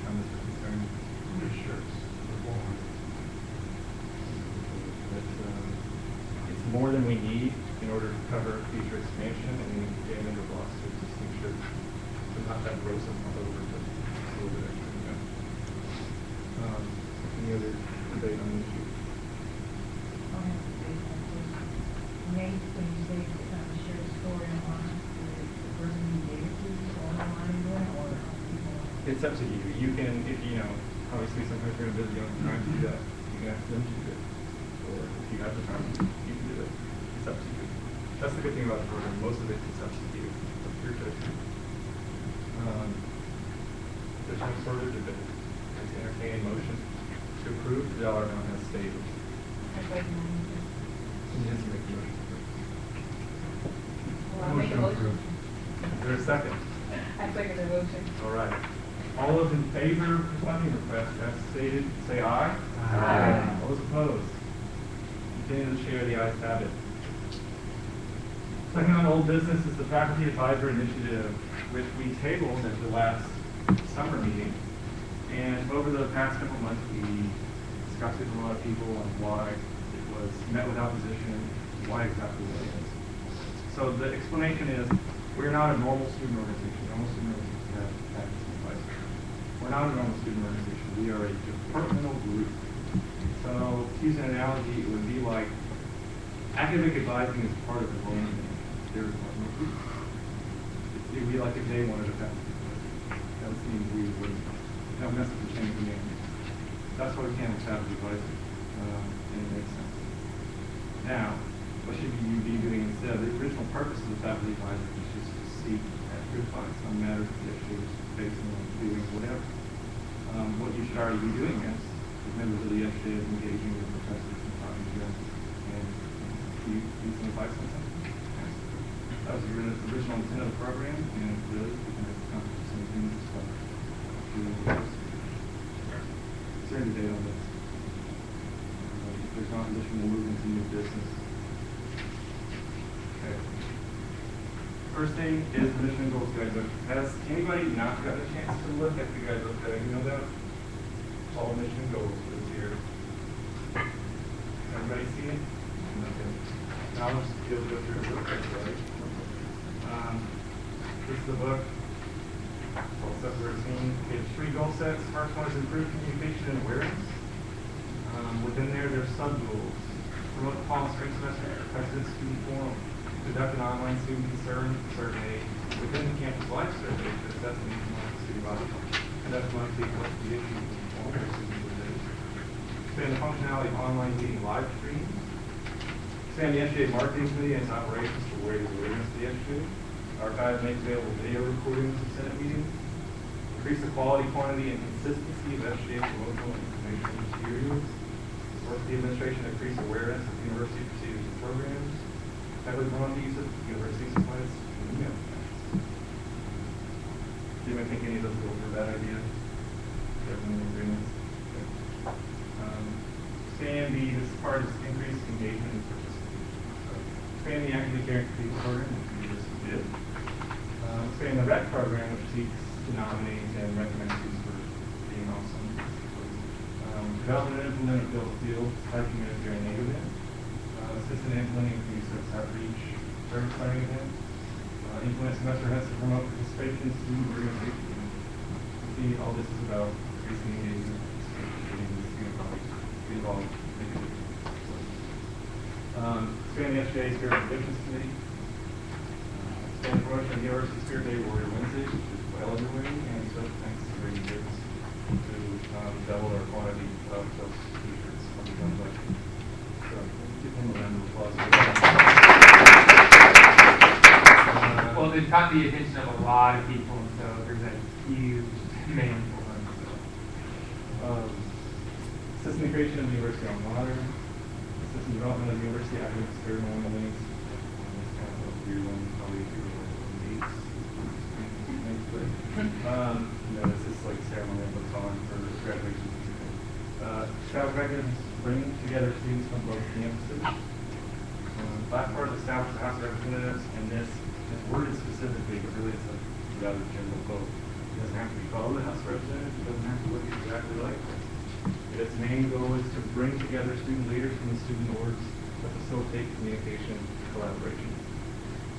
On this concern? Shirts. It's more than we need in order to cover future expansion and damage or loss to existing shirts. So not that gross amount over, but a little bit extra. Any other debate on the issue? Nate, when you say share the story online, the person you gave it to, online doing it, or people? It's up to you. You can, if you know, obviously sometimes you're busy on trying to do that. You can ask them to do it. Or if you have the time, you can do it. It's up to you. That's the good thing about the program. Most of it is up to you. It's up to your judgment. There's no sort of debate. It's entertaining motion to approve the dollar amount as stated. You just make the motion. Well, I'll make a motion. Is there a second? I second the motion. All right. All those in favor of the funding request as stated, say aye. Aye. All those opposed? Continue to share, the ayes have it. Second on old business is the Faculty Advisor Initiative, which we tabled at the last summer meeting. And over the past couple months, we discussed it with a lot of people on why it was met with opposition, why exactly it is. So the explanation is, we're not a normal student organization. Normal student organizations have faculty advisors. We're not a normal student organization. We are a departmental group. So to use an analogy, it would be like academic advising is part of the learning. Their departmental group. It would be like if they wanted a faculty advisor. That would seem weird, wouldn't it? That would mess with the chain of command. That's why we can't have faculty advisor. And it makes sense. Now, what should you be doing instead? The original purpose of the faculty advisor is just to seek accurate advice on matters that issues based on doing whatever. What you should already be doing is members of the FJ is engaging with professors and talking to them and you some advice on something. That was the original intent of the program, and really we can accomplish some things as well. Is there any debate on this? If there's not, we'll move into new business. Okay. First thing is the mission and goals guidebook. Has anybody not gotten a chance to look at the guidebook that I emailed out? All mission and goals for this year. Everybody see it? Okay. Now let's go through it real quick, right? This is the book. All stuff we're seeing. Okay, there's 3 goal sets. First one is improve communication and awareness. Within there's sub-goals. Promote fall spring semester president student forum. Conduct an online student concern survey within the campus life survey to assess the needs of the city body. Conduct monthly what's the issue with all their students with this. Expand the functionality of online meeting live streams. Expand the SGA marketing committee and its operations to raise awareness of the SGA. Archive and make available video recordings of Senate meetings. Increase the quality, quantity, and consistency of SGA promotional information materials. Work with the administration to increase awareness of university procedures and programs. Heavily promote the use of university supplies and email caches. Do you think any of those goals are a bad idea? Everyone in agreement? Expand this part is increased engagement and participation. So expand the academic guarantee program, which we just did. Expand the REC program, which seeks to nominate and recommend students for being awesome. Develop and implement a field type community enablement. Assist in implementing community service outreach, service learning events. Implement semester events to promote participation in student organization. See, all this is about increasing engagement, getting the student body involved, make a difference. Expand the SJA Spirit of Difference Committee. Expand promotion of University Spirit Day Warrior Wednesday, which is well underway, and special thanks to Brady Griggs who doubled our quantity of those t-shirts on the gun collection. So let's give him a round of applause. Well, they've caught the attention of a lot of people, and so there's a huge demand for them. So. Assistant creation of the University on Water. Assistant development of the University academic ceremonial links. That's kind of a weird one, probably if you were dates. This is like ceremony of what's on for graduation. Staff records bring together students from both campuses. Last part of the staff is the House of Representatives, and this is worded specifically, but really it's a rather general quote. It doesn't have to be called the House of Representatives. It doesn't have to look exactly like this. Its main goal is to bring together student leaders from the student boards to facilitate communication and collaboration.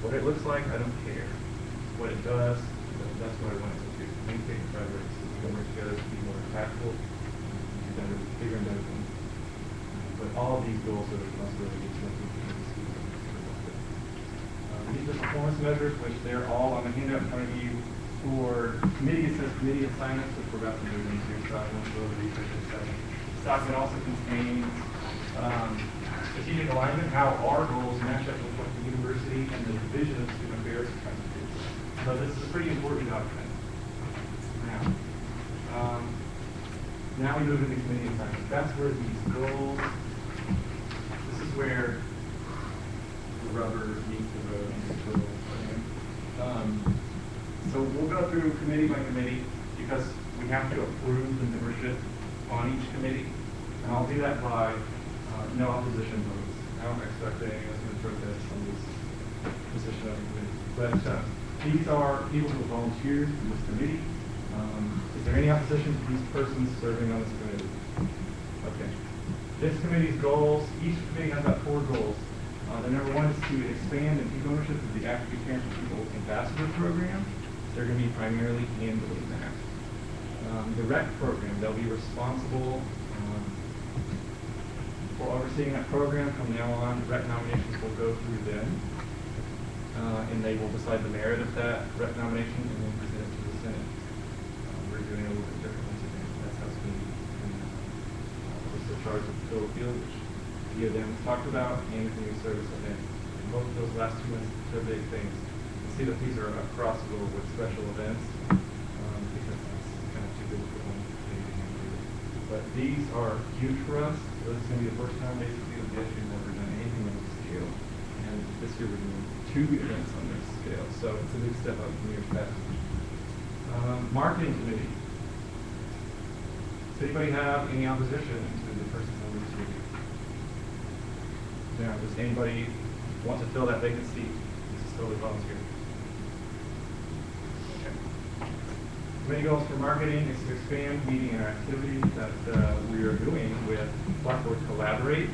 What it looks like, I don't care. What it does, that's what I want it to do. Communicate and collaborate so we can work together to be more impactful, and better, bigger and better things. But all of these goals are responsibilities of the students. These are performance measures, which they're all on the handout in front of you. For committee, it says committee assignments, which we're about to move into, so I won't go over these for just a second. This document also contains strategic alignment, how our goals match up with what the university and the division of student affairs are trying to do. So this is a pretty important document. Now we move into committee assignments. That's where these goals, this is where the rubber meets the road and the goals. So we'll go through committee by committee because we have to approve the membership on each committee. And I'll do that by no opposition votes. I don't expect any of us to protest on this position of the committee. But these are people who volunteered in this committee. Is there any opposition to these persons serving on this committee? Okay. This committee's goals, each committee has about 4 goals. The number 1 is to expand and keep ownership of the African Parents People Ambassador Program. They're going to be primarily handling that. The RECKED program, they'll be responsible for overseeing that program. From now on, RECKED nominations will go through them, and they will decide the merit of that RECKED nomination and then present it to the Senate. We're doing it a little bit differently today. That's how it's going to be. We're still charged with the field, which the them talked about, and the community service event. And both of those last 2 ones are big things. See that these are across the board with special events, because that's kind of too big for one community to handle. But these are huge for us. So this is going to be the first time basically that the SU never done anything on this scale. And this year we're doing 2 events on this scale. So it's a big step up from years past. Marketing committee. Does anybody have any opposition to the persons on this committee? Now, does anybody want to fill that vacant seat? This is totally volunteer. Committee goals for marketing is to expand meeting and activities that we are doing with Blackboard Collaborate,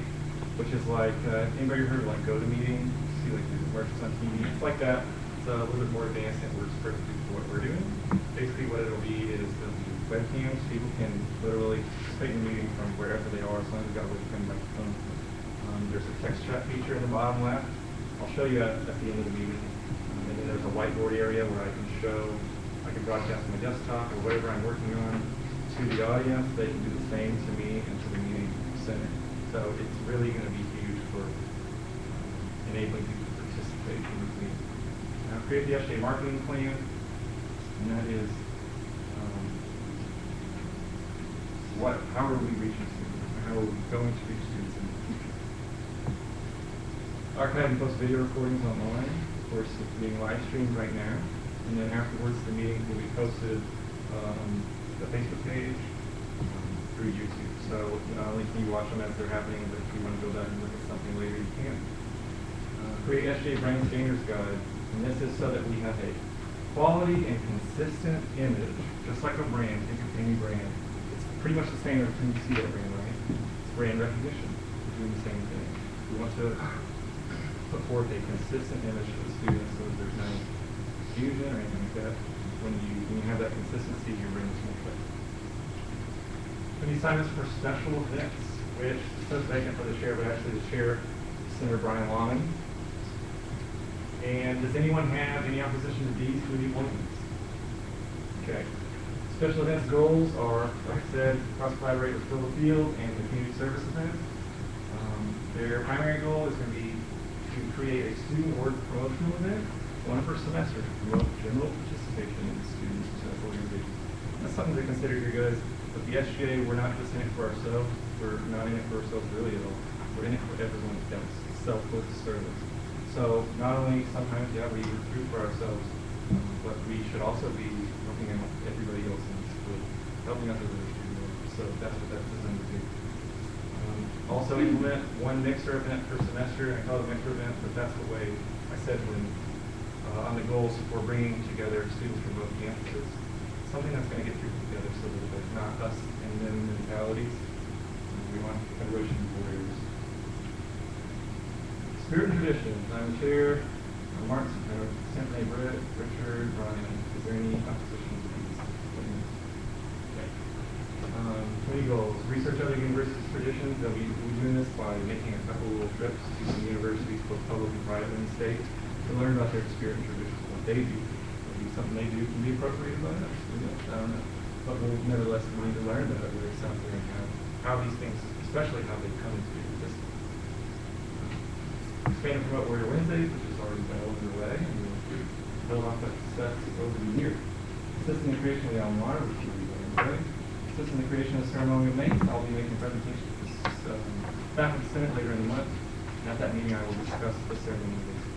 which is like, anybody heard of like GoToMeeting? See like the commercials on TV? It's like that. It's a little bit more advanced and works perfectly for what we're doing. Basically what it'll be is the webcams. People can literally participate in the meeting from wherever they are as long as they've got a webcam microphone. There's a text chat feature in the bottom left. I'll show you at the end of the meeting. And then there's a whiteboard area where I can show, I can broadcast my desktop or whatever I'm working on to the audience. They can do the same to me and to the meeting center. So it's really going to be huge for enabling people to participate in this meeting. Now create the SJ marketing plan, and that is how are we reaching students? How are we going to reach students in the future? Archive and post video recordings online. Of course, it's being live streamed right now. And then afterwards, the meetings will be posted on the Facebook page through YouTube. So not only can you watch them as they're happening, but if you want to go back and look at something later, you can. Create SJ Brand Standards Guide. And this is so that we have a quality and consistent image, just like a brand. Think of any brand. It's pretty much the same every time you see that brand, right? It's brand recognition. We're doing the same thing. We want to put forth a consistent image to the students so that there's no confusion or anything like that. When you have that consistency, your brand is more effective. Any assignments for special events, which says vacant for the chair, but actually the chair is Senator Brian Lawman. And does anyone have any opposition to these 2 appointments? Okay. Special events goals are, like I said, cross-collaborate with Philip Field and the community service event. Their primary goal is going to be to create a student org promotional event, 1 per semester, to promote general participation in student organizations. That's something to consider here, guys. With the SGA, we're not just in it for ourselves. We're not in it for ourselves really at all. We're in it for everyone else. Selfless service. So not only sometimes, yeah, we recruit for ourselves, but but we should also be looking at everybody else in the school, helping out the other students. So that's what that's designed to do. Also implement one mixer event per semester. I call it a mixer event, but that's the way I said when on the goals for bringing together students from both campuses. Something that's going to get people together so that there's not us and them mentalities. We want federation warriors. Spirit and tradition. I'm the chair. Mark, Stephanie, Britt, Richard, Ryan. Is there any opposition to these? Okay. 20 goals. Research other universities' traditions. We'll be doing this by making a couple little trips to some universities, both public and private in the state, to learn about their spirit and traditions, what they do. Maybe something they do can be appropriated by us. I don't know. But we'll nevertheless we need to learn about where it's out there and how these things, especially how they come into existence. Expand and promote Warrior Wednesdays, which is already well underway, and we'll build off that success over the year. Assist in the creation of the alma mater, which will be well underway. Assist in the creation of ceremonial mates. I'll be making a presentation to this back in the Senate later in the month. And at that meeting, I will discuss the ceremonial mates.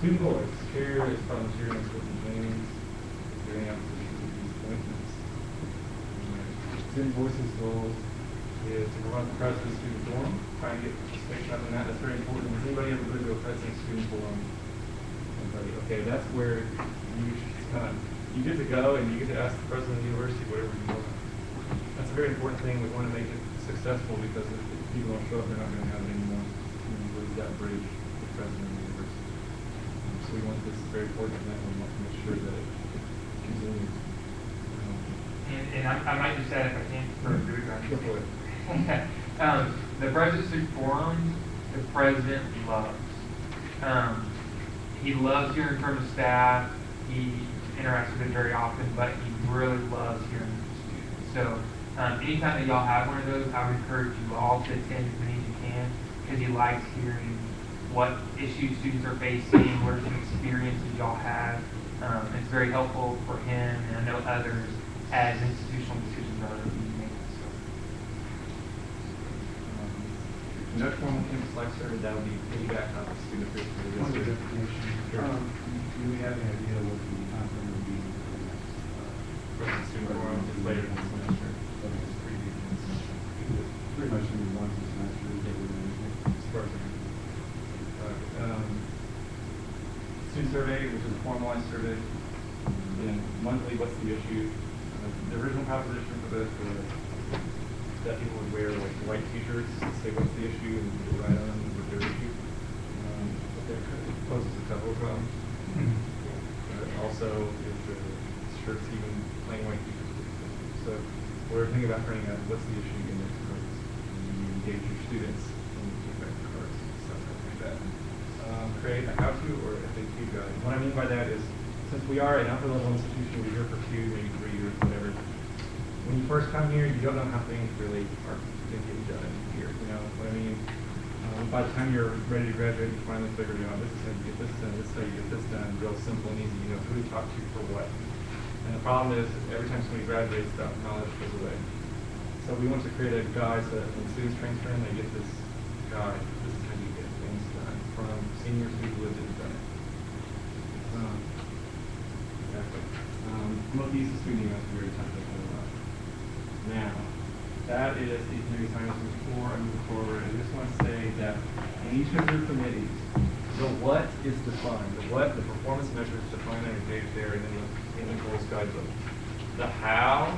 Student boards. Chair is volunteering and Courtney James. Is there any opposition to these appointments? Student voices goal is to provide the president's student forum. Try and get participation up in that. That's very important. Does anybody ever go to a president's student forum? Anybody? Okay, that's where you get to go and you get to ask the president of the university whatever you want. That's a very important thing. We want to make it successful because if people don't show up, they're not going to have it anymore. We lose that bridge with the president of the university. So we want this very important event. We want to make sure that it continues. And I might just add, if I can, for Go for it. The President's Forum, the president loves. He loves hearing from his staff. He interacts with it very often, but he really loves hearing from students. So anytime that y'all have one of those, I would encourage you all to attend as many as you can, because he likes hearing what issues students are facing, what are some experiences y'all have. It's very helpful for him, and I know others, as institutional decisions are being made. So. Conduct formal campus life survey, that would be piggyback on the student affairs. Point of definition. Do we have any idea what the content will be for the next? President student forum is later in the semester. It's pretty much going to be once a semester. As far as student survey, which is a formalized survey. Then monthly, what's the issue? The original proposition for this was that people would wear like white T-shirts and say what's the issue and you write on them with their issue. But there poses a couple of problems. Also, if the shirts even plain white T-shirts. So we're thinking about printing out what's the issue in those cards. And you engage your students in the effect cards, stuff like that. Create a how-to or FAQ guide. What I mean by that is, since we are an upper level institution, we're here for 2, maybe 3 years, whatever. When you first come here, you don't know how things really are going to get done here. You know what I mean? By the time you're ready to graduate, you finally figure out this is how you get this done, this is how you get this done, real simple and easy. You know who to talk to for what. And the problem is, every time somebody graduates, that knowledge goes away. So we want to create a guide so that when students transfer in, they get this guide. This is how you get things done from seniors who lived it and done it. Exactly. Promote the use of student emails. We already talked about that a lot. Now, that is the committee assignments. Before I move forward, I just want to say that in each of your committees, the what is defined. The what, the performance measures defined on your page there and in the goals guidebook. The how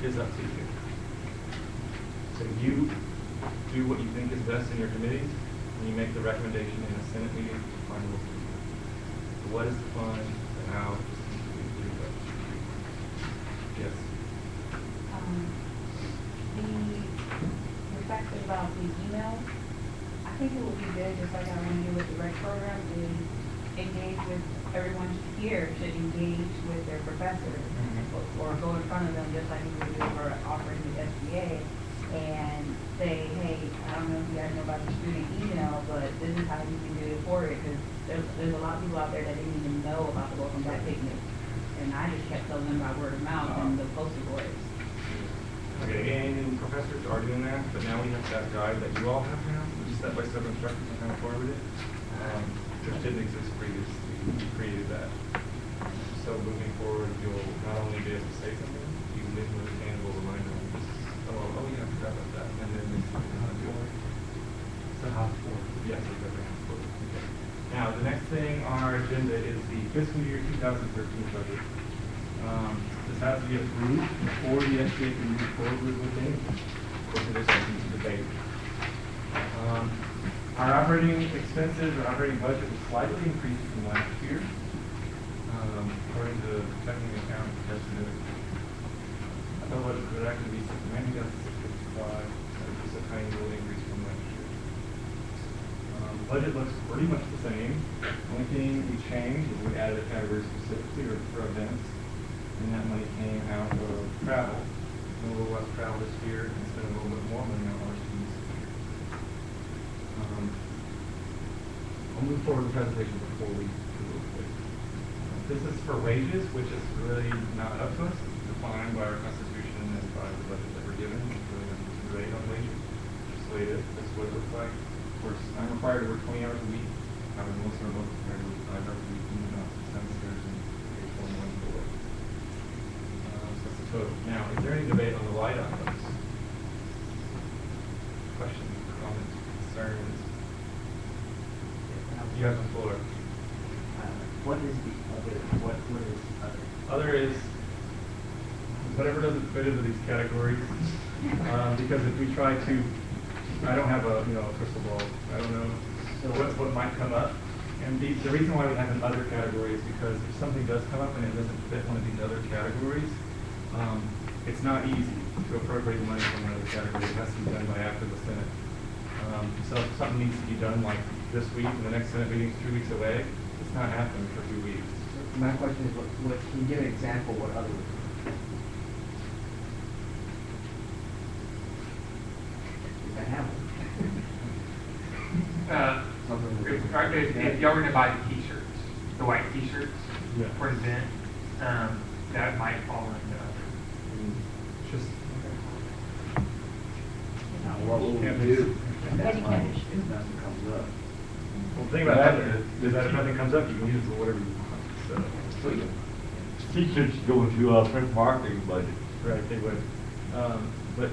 is up to you. So you do what you think is best in your committees, and you make the recommendation in a Senate meeting for final approval. The what is defined, the how is yes. The fact about the emails, I think it would be good, just like I want to do with the REC program, is engage with everyone here should engage with their professors or go in front of them just like we would do for offering the SBA and say, hey, I don't know if you guys know about the student email, but this is how you can do it for it, because there's a lot of people out there that didn't even know about the Welcome Back picnic. And I just kept telling them by word of mouth and the poster boards. Okay, and professors are doing that, but now we have that guide that you all have now, which is step-by-step instructions on how to forward it. Which didn't exist previously. We created that. say something, you can leave them with a tangible reminder, like this, oh, yeah, I forgot about that, and then they say, how to do it. So House 4. Yes, exactly. Okay. Now, the next thing on our agenda is the fiscal year 2013 budget. This has to be approved before the SBA can move forward with anything. Of course, it is open to debate. Our operating expenses, our operating budget was slightly increased from last year, according to checking account estimate. I thought it would actually be, maybe that's 655, just a tiny little increase from last year. Budget looks pretty much the same. Only thing we changed is we added a category specifically for events, and that money came out of travel. A little less travel this year, and spent a little bit more money on RCs this year. I'll move forward with the presentation before we do real quick. This is for wages, which is really not up to us. It's defined by our Constitution and by the budget that we're given. It's really not a rate on wages. Just the way it is. That's what it looks like. Of course, I'm required to work 20 hours a week. I would most are both required to work 5 hours a week in the semesters and 8.1 below. So that's the total. Now, is there any debate on the line items? Questions, comments, concerns? You have the floor. What is the other, what is other? Other is whatever doesn't fit into these categories. Because if we try to, I don't have a crystal ball. I don't know what might come up. And the reason why we have an other category is because if something does come up and it doesn't fit one of these other categories, it's not easy to appropriate money from one other category. It has to be done by after the Senate. So if something needs to be done like this week and the next Senate meeting is 2 weeks away, it's not happening for 2 weeks. My question is, what can you give an example what other would be? If I have one. If y'all were to buy the t-shirts, the white t-shirts Yeah. for an event, that might fall into other. Just Now, what will we do if that money, if nothing comes up? well, the thing about that is that if nothing comes up, you can use it for whatever you want. So, Teachers go into print marketing budget. right, they would. But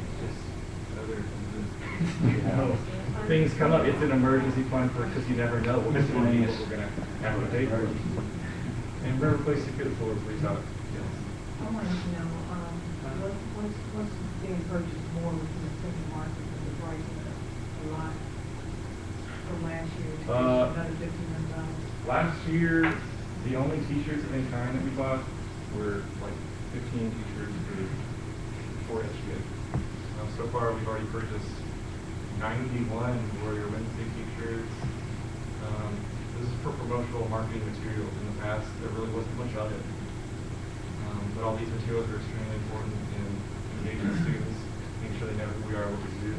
it's just other things come up. It's an emergency fund because you never know what we're going to have to pay for. And remember, please secure the floor, please. Yes. I wanted to know, what's being purchased more within the city market than the price of a lot from last year? Another $1,500. Last year, the only t-shirts of any kind that we bought were like 15 t-shirts for SGA. So far, we've already purchased 91 Warrior Wednesday t-shirts. This is for promotional marketing materials. In the past, there really wasn't much of it. But all these materials are extremely important in engaging students, making sure they know who we are, what we do,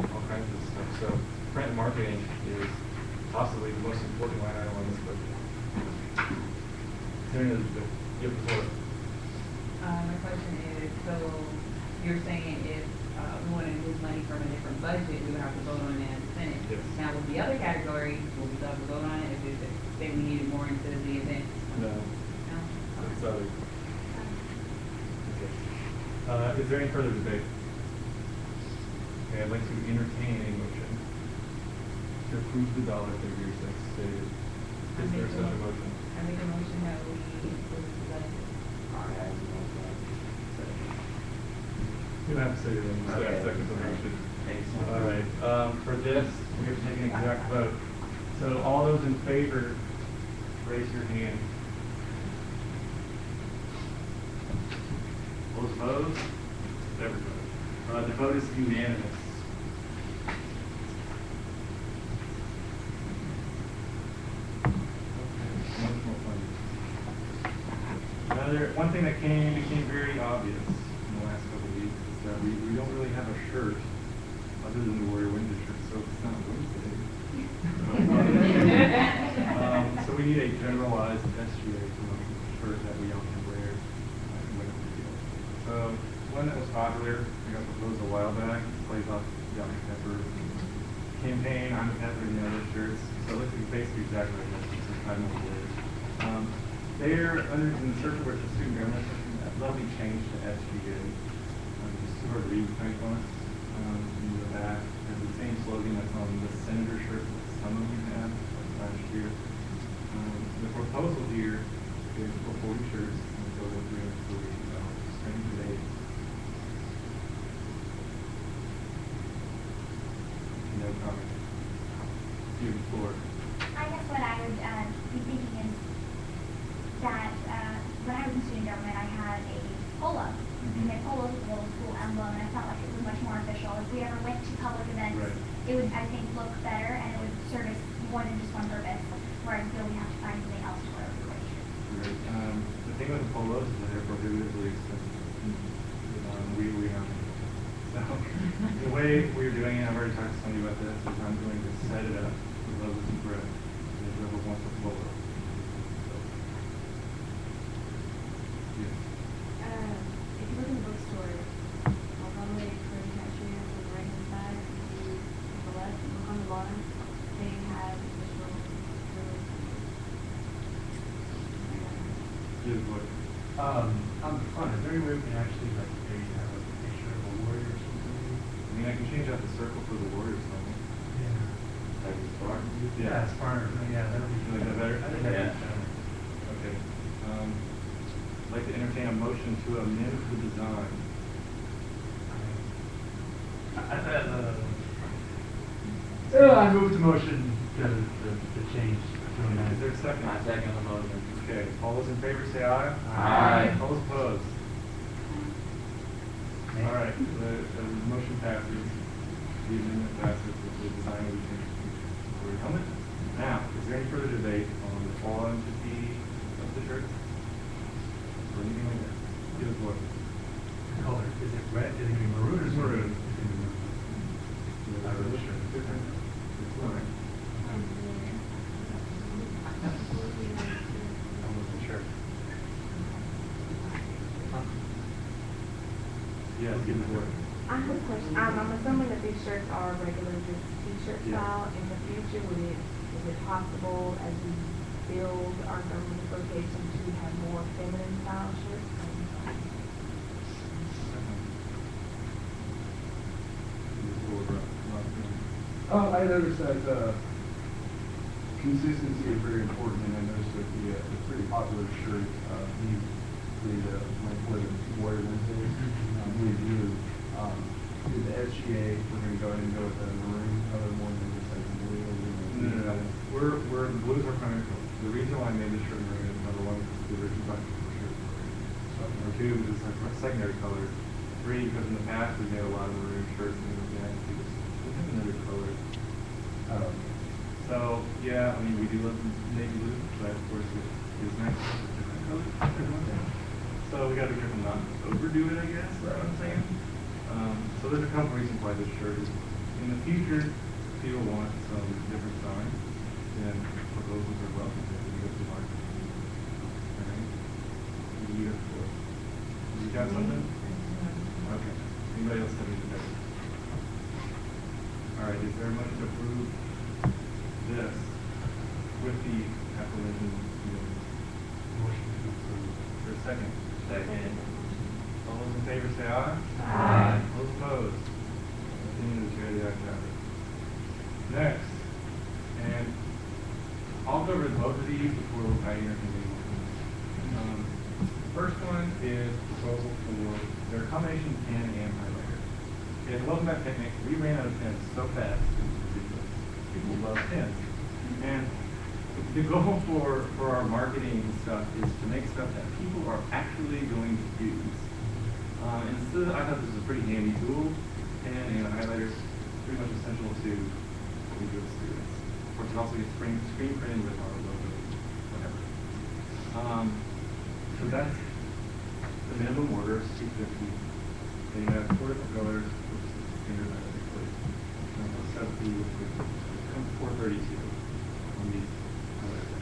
all kinds of stuff. So print and marketing is possibly the most important line item on this budget. Is there any other debate? You have the floor. My question is, so you're saying if we want to move money from a different budget, we would have to vote on it in the Senate? Yes. Now, with the other category, will we still have to vote on it if it's, say we needed more into the event? No. No? It's other. Okay. Is there any further debate? Okay, I'd like to entertain a motion to approve the dollar figures that's stated. Is there such a motion? I make a motion that we approve the budget. You don't have to say your name, just have seconds on the motion. All right, for this, we have to take an exact vote. So all those in favor, raise your hand. Those opposed? Everybody. The vote is unanimous. One thing that became very obvious in the last couple of weeks is that we don't really have a shirt other than the Warrior Winter shirt, so it's not Wednesday. So we need a generalized SGA shirt that we all can wear whenever we do. So one that was popular, we got proposed a while back, plays off the Young Pepper campaign, I'm the Pepper and the other shirts. So it looks basically exactly like this, it's just kind of weird. They're under, in the circle where it's a student government section, that'll be changed to SGA. Just sort of read components in the back. There's the same slogan that's on the senator shirt that some of you had last year. The proposal here is for 40 shirts and a total of $340. Spending today. No comment. You have the floor. I guess what I would be thinking is that when I was in student government, I had a polo. And my polo was a little school emblem, and I felt like it was much more official. If we ever went to public events, it would, I think, look better, and it would service more than just one purpose, where I feel we have to find something else to wear over the shirt. The thing with the polos is that they're prohibitively expensive. So, the way we're doing it, I've already talked to somebody about this, is I'm going to set it up with logos and bread. And whoever wants a polo. So, yes. If you look in the bookstore, walk all the way to the cashier on the right hand side, and you on the left, and look on the bottom, they have additional On the front, is there any way we can actually like maybe have like a picture of a warrior or something? I mean, I can change out the circle for the Warriors logo. Yeah. Like the star? Yeah, it's far, yeah, that would be. You like that better? I think that'd be better. Okay. I'd like to entertain a motion to amend the design. I move the motion to change. Is there a second? I second the motion. Okay, all those in favor say aye. Aye. All those opposed? All right, the motion passes. The amendment passes with the design of the helmet. Now, is there any further debate on the quantity of the shirt? Or anything like that? Give us what? Color, is it red, is it gonna be maroon or is it Maroon. It's not really sure. It's fine. I wasn't sure. Yes, give us what? I have a question. I'm assuming that these shirts are regular just t-shirt Yeah. style. In the future, is it possible as we build our government location to have more feminine style shirts? I noticed that consistency is very important, and I noticed that the pretty popular shirt, the Warrior Wednesdays, we do. The SGA, we're going to go ahead and go with the maroon color more than just like blue. No. Blues are primary color. The reason why I made this shirt maroon is number one, because the original black shirt. So number two, is it's like a secondary color. Three, because in the past we've made a lot of maroon shirts, and we have another color. So yeah, I mean we do love navy blue, but of course it is nice to have a different color. So we got to be careful not to overdo it, I guess. Is what I'm saying. So there's a couple reasons why this shirt is. In the future, if people want some different signs, then proposals are welcome. We go to market. All right. You got something? Okay. Anybody else have anything better? All right. Is there a motion to approve this with the aforementioned? Motion to approve. Is there a second? Second. All those in favor say aye. Aye. Those opposed? Continue to carry the act out. Next, and I'll go over both of these before I entertain any. First one is proposal for their combination pen and highlighter. Okay, the Welcome Back Picnic, we ran out of pens so fast, it was ridiculous. People love pens. And the goal for our marketing stuff is to make stuff that people are actually going to use. And so I thought this was a pretty handy tool, and highlighters pretty much essential to what we do with students. Of course, it also gets screen printed with our logo, whatever. So that's the minimum order, is $250. They have 4 different colors, which is the standard highlighter plate. Comes 432 on these highlighters.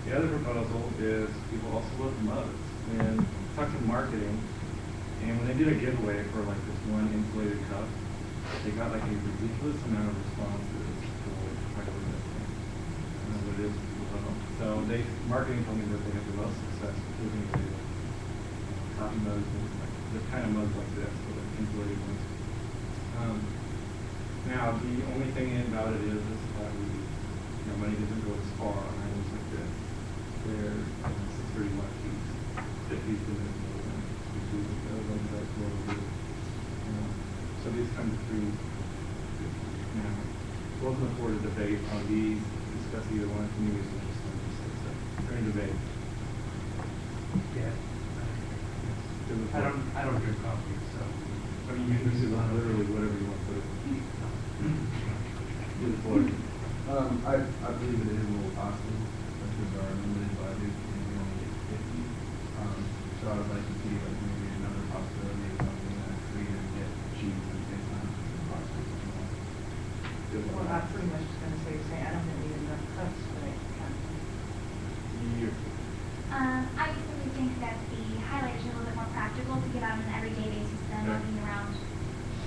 The other proposal is people also love mugs. And talk to marketing. And when they did a giveaway for like this one insulated cup, they got like a ridiculous amount of responses for regular listing. I don't know what it is, people love them. So marketing told me that they have the most success moving the cotton mugs and the kind of mugs like this, so the insulated ones. Now, the only thing about it is that money doesn't go as far on items like this. They're 631 piece, 50s in the middle one, so these come through. Now, we'll look forward to debate on these, discuss either one, communities, or just one, so during debate. Yeah. I don't drink coffee, so. I mean, you can use it on literally whatever you want to put it. To the floor. I believe it is a little costly, because our limited budget, and we only get 50. So I would like to see like maybe another possibility of something that's free and get cheap at the same time. Well, I pretty much was gonna say the same, I don't think we need enough cuts for that kind of thing. I just really think that the highlighters are a little bit more practical to give out on an everyday basis than looking around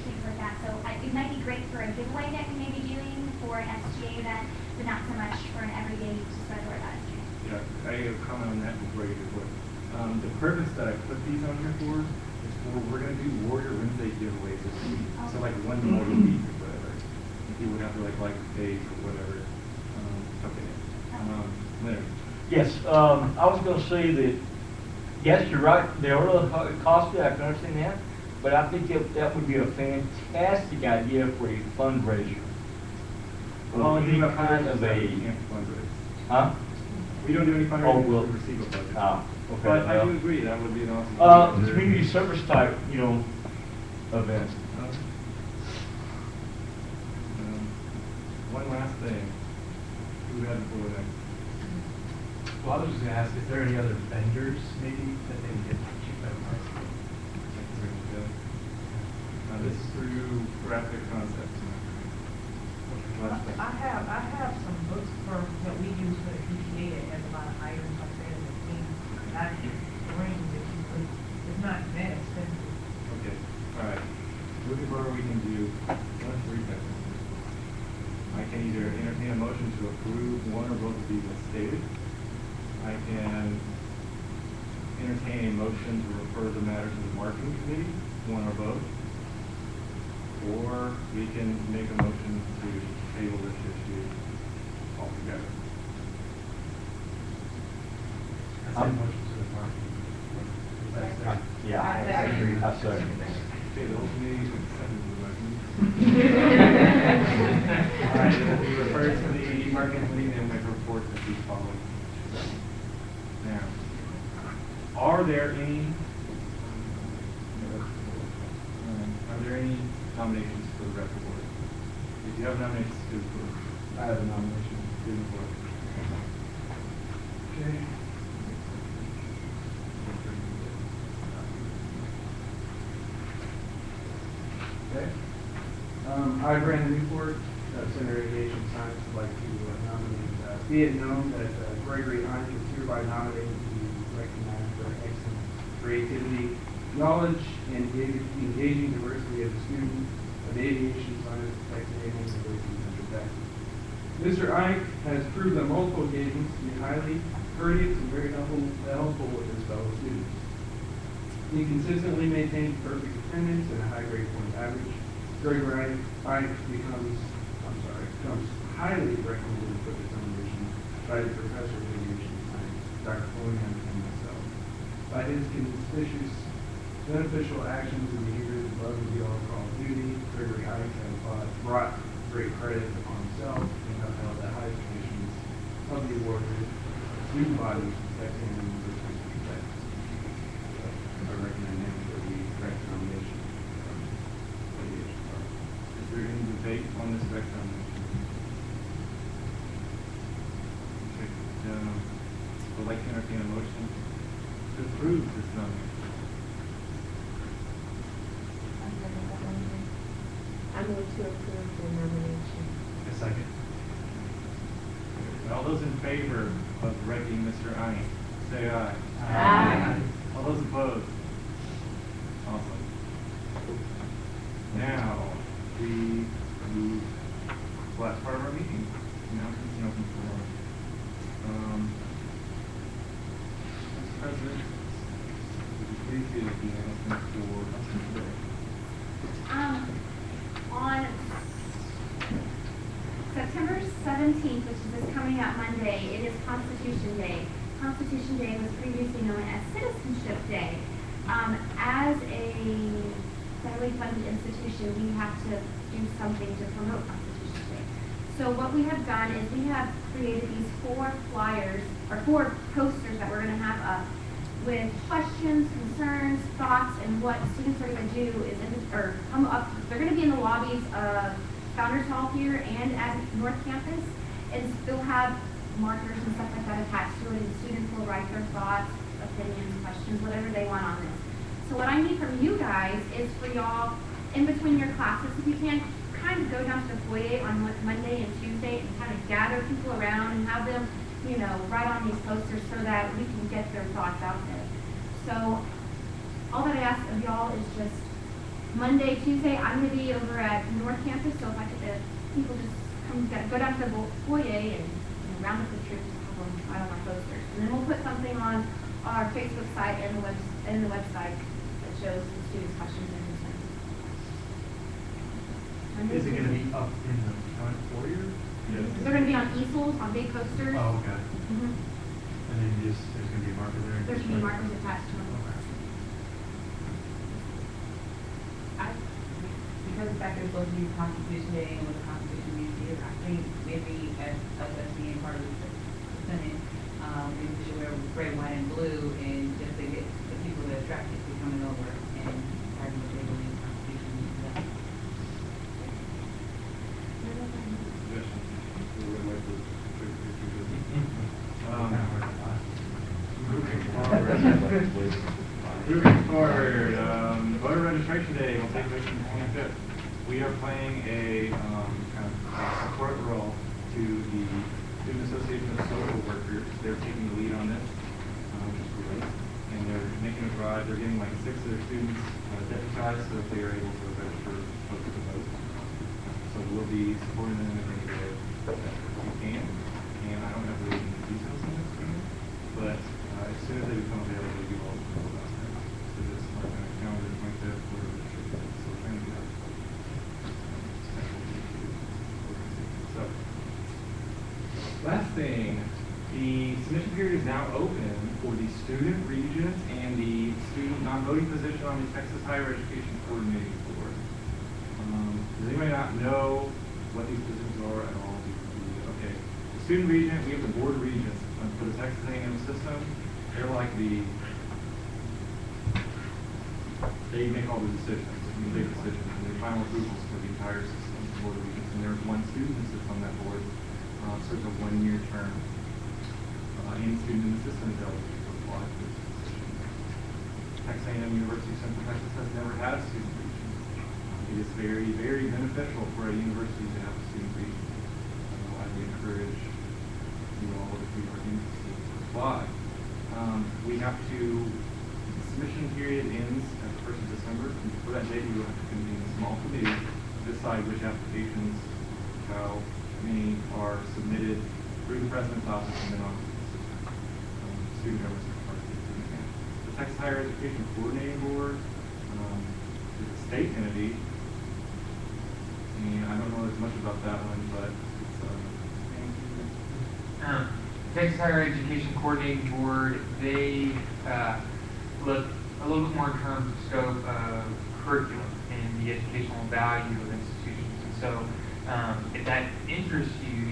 things like that. So it might be great for a giveaway that we may be doing for an SGA event, but not so much for an everyday use to spread the word about SGA. Yeah, I have a comment on that before you do it. The purpose that I put these on here for is we're going to do Warrior Wednesday giveaways this week. So like one more a week or whatever. If you would have to like the page or whatever. Okay. Leonard. Yes, I was going to say that, yes, you're right, they are a little costly, I can understand that, but I think that would be a fantastic idea for a fundraiser. Well, Any kind of a, fundraiser. huh? We don't do any fundraising. Oh, we'll receive a budget. Ah, okay. But I do agree, that would be an awesome. Community service type, event. One last thing. Who had the floor next? Well, I was just gonna ask, is there any other vendors maybe that they can get cheap better price? This is through graphic concepts. I have some books that we use for the PTA that has a lot of items like that in the thing. I can bring that you could, it's not that expensive. Okay, all right. Moving forward, we can do three things. I can either entertain a motion to approve one or both of these as stated. I can entertain a motion to refer the matter to the marketing committee, one or both. Or we can make a motion to table this issue altogether. I say motion to the marketing. Yeah, I agree. I second. Okay, the whole committee accepted the motion. All right, it will be referred to the marketing committee and make reports as we follow. Now, are there any nominations for the RECKED Award? If you have nominations, do the floor. I have a nomination. Do the floor. Okay. Okay. I, Brandon Newport, Center of Aviation Science, would like to nominate, be it known that Gregory Heinz is hereby nominated to be recognized for excellent creativity, knowledge, and engaging diversity as a student of aviation science at Texas A&M University in Central Texas. Mr. Ike has proved on multiple occasions to be highly courteous and very helpful with his fellow students. He consistently maintains perfect attendance and a high grade point average. Gregory Ike becomes highly recommended for this nomination by the professor of aviation science, Dr. Fulham, and myself. By his conspicuous beneficial actions and behaviors above and beyond call of duty, Gregory Ike has brought great credit upon himself and upheld the highest conditions of the awarded student body of Texas A&M University of Texas. I recommend him for the correct nomination. Is there any debate on this correct nomination? Okay, I'd like to entertain a motion to approve this nomination. I move to approve the nomination. A second. All those in favor of ranking Mr. Ike, say aye. Aye. All those opposed? Awesome. Now, we move to the last part of our meeting. Announcements and open forum. President, would you please give the announcement for Councilman today? On September 17th, which is this coming up Monday, it is Constitution Day. Constitution Day was previously known as Citizenship Day. As a federally funded institution, we have to do something to promote Constitution Day. So what we have done is we have created these 4 flyers, or 4 posters that we're going to have up with questions, concerns, thoughts, and what students are going to do is, come up, they're going to be in the lobbies of Founders Hall here and at North Campus, and they'll have markers and stuff like that attached to it, and students will write their thoughts, opinions, questions, whatever they want on this. So what I need from you guys is for y'all, in between your classes, if you can, kind of go down to the foyer on Monday and Tuesday and kind of gather people around and have them, you know, write on these posters so that we can get their thoughts out there. So all that I ask of y'all is just Monday, Tuesday, I'm going to be over at North Campus, so if I could, people just go down to the foyer and round up the troops and have them write on our posters. And then we'll put something on our Facebook site and the website that shows the students' questions and concerns. Is it going to be up in the front foyer? Yes. They're going to be on easels, on big posters. Oh, okay. Mhm. And then there's going to be a marker there? There's going to be markers attached to them. Because the fact that it's supposed to be Constitution Day and with the Constitution Museum, I think maybe as us being part of the Senate, maybe we should wear red, white, and blue, and just to get the people that attract it to coming over and having what they believe the Constitution means to them. Moving forward, voter registration day will take place on the 25th. We are playing a kind of support role to the Student Association of Social Workers. They're taking the lead on this, which is great. And they're making a drive. They're getting like 6 of their students deputized so that they are able to register folks to vote. So we'll be supporting them in any way that we can. And I don't have really any details on this, but as soon as they become available, you all know about them. So this is my calendar 25th. So we're trying to get out. So, last thing, the submission period is now open for the student regent and the student non-voting position on the Texas Higher Education Coordinating Board. Does anybody not know what these positions are at all? Okay, the student regent, we have the board regents for the Texas A&M system. They're like they make all the decisions, big decisions, and the final approvals for the entire system, board of regents. And there's one student that sits on that board, serves a 1-year term. Any student in the system is eligible to apply for this position. Texas A&M University Central Texas has never had a student regent. It is very, very beneficial for a university to have a student regent. I would encourage you all, if you are interested, to apply. We have to, the submission period ends at the 1st of December, and before that date, we will have to convene a small committee to decide which applications, how many are submitted through the President's office and then on to the student government secretary. The Texas Higher Education Coordinating Board is a state entity, and I don't know as much about that one, but it's Texas Higher Education Coordinating Board, they look a little bit more in terms of scope of curriculum and the educational value of institutions. And so if that interests you,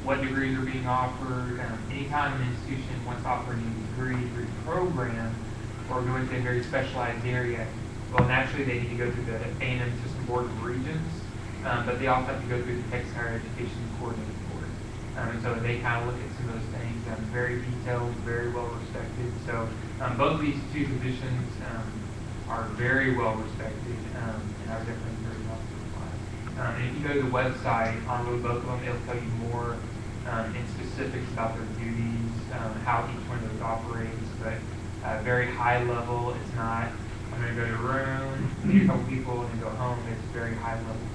what degrees are being offered, anytime an institution wants to offer a new degree program or go into a very specialized area, well, naturally they need to go through the A&M System Board of Regents, but they also have to go through the Texas Higher Education Coordinating Board. And so they kind of look at some of those things, very detailed, very well respected. So both of these 2 positions are very well respected, and are definitely very well qualified. And if you go to the website on both of them, it'll tell you more in specifics about their duties, how each one of those operates, but very high level. It's not, I'm going to go to a room, meet a couple people, and then go home. It's very high level.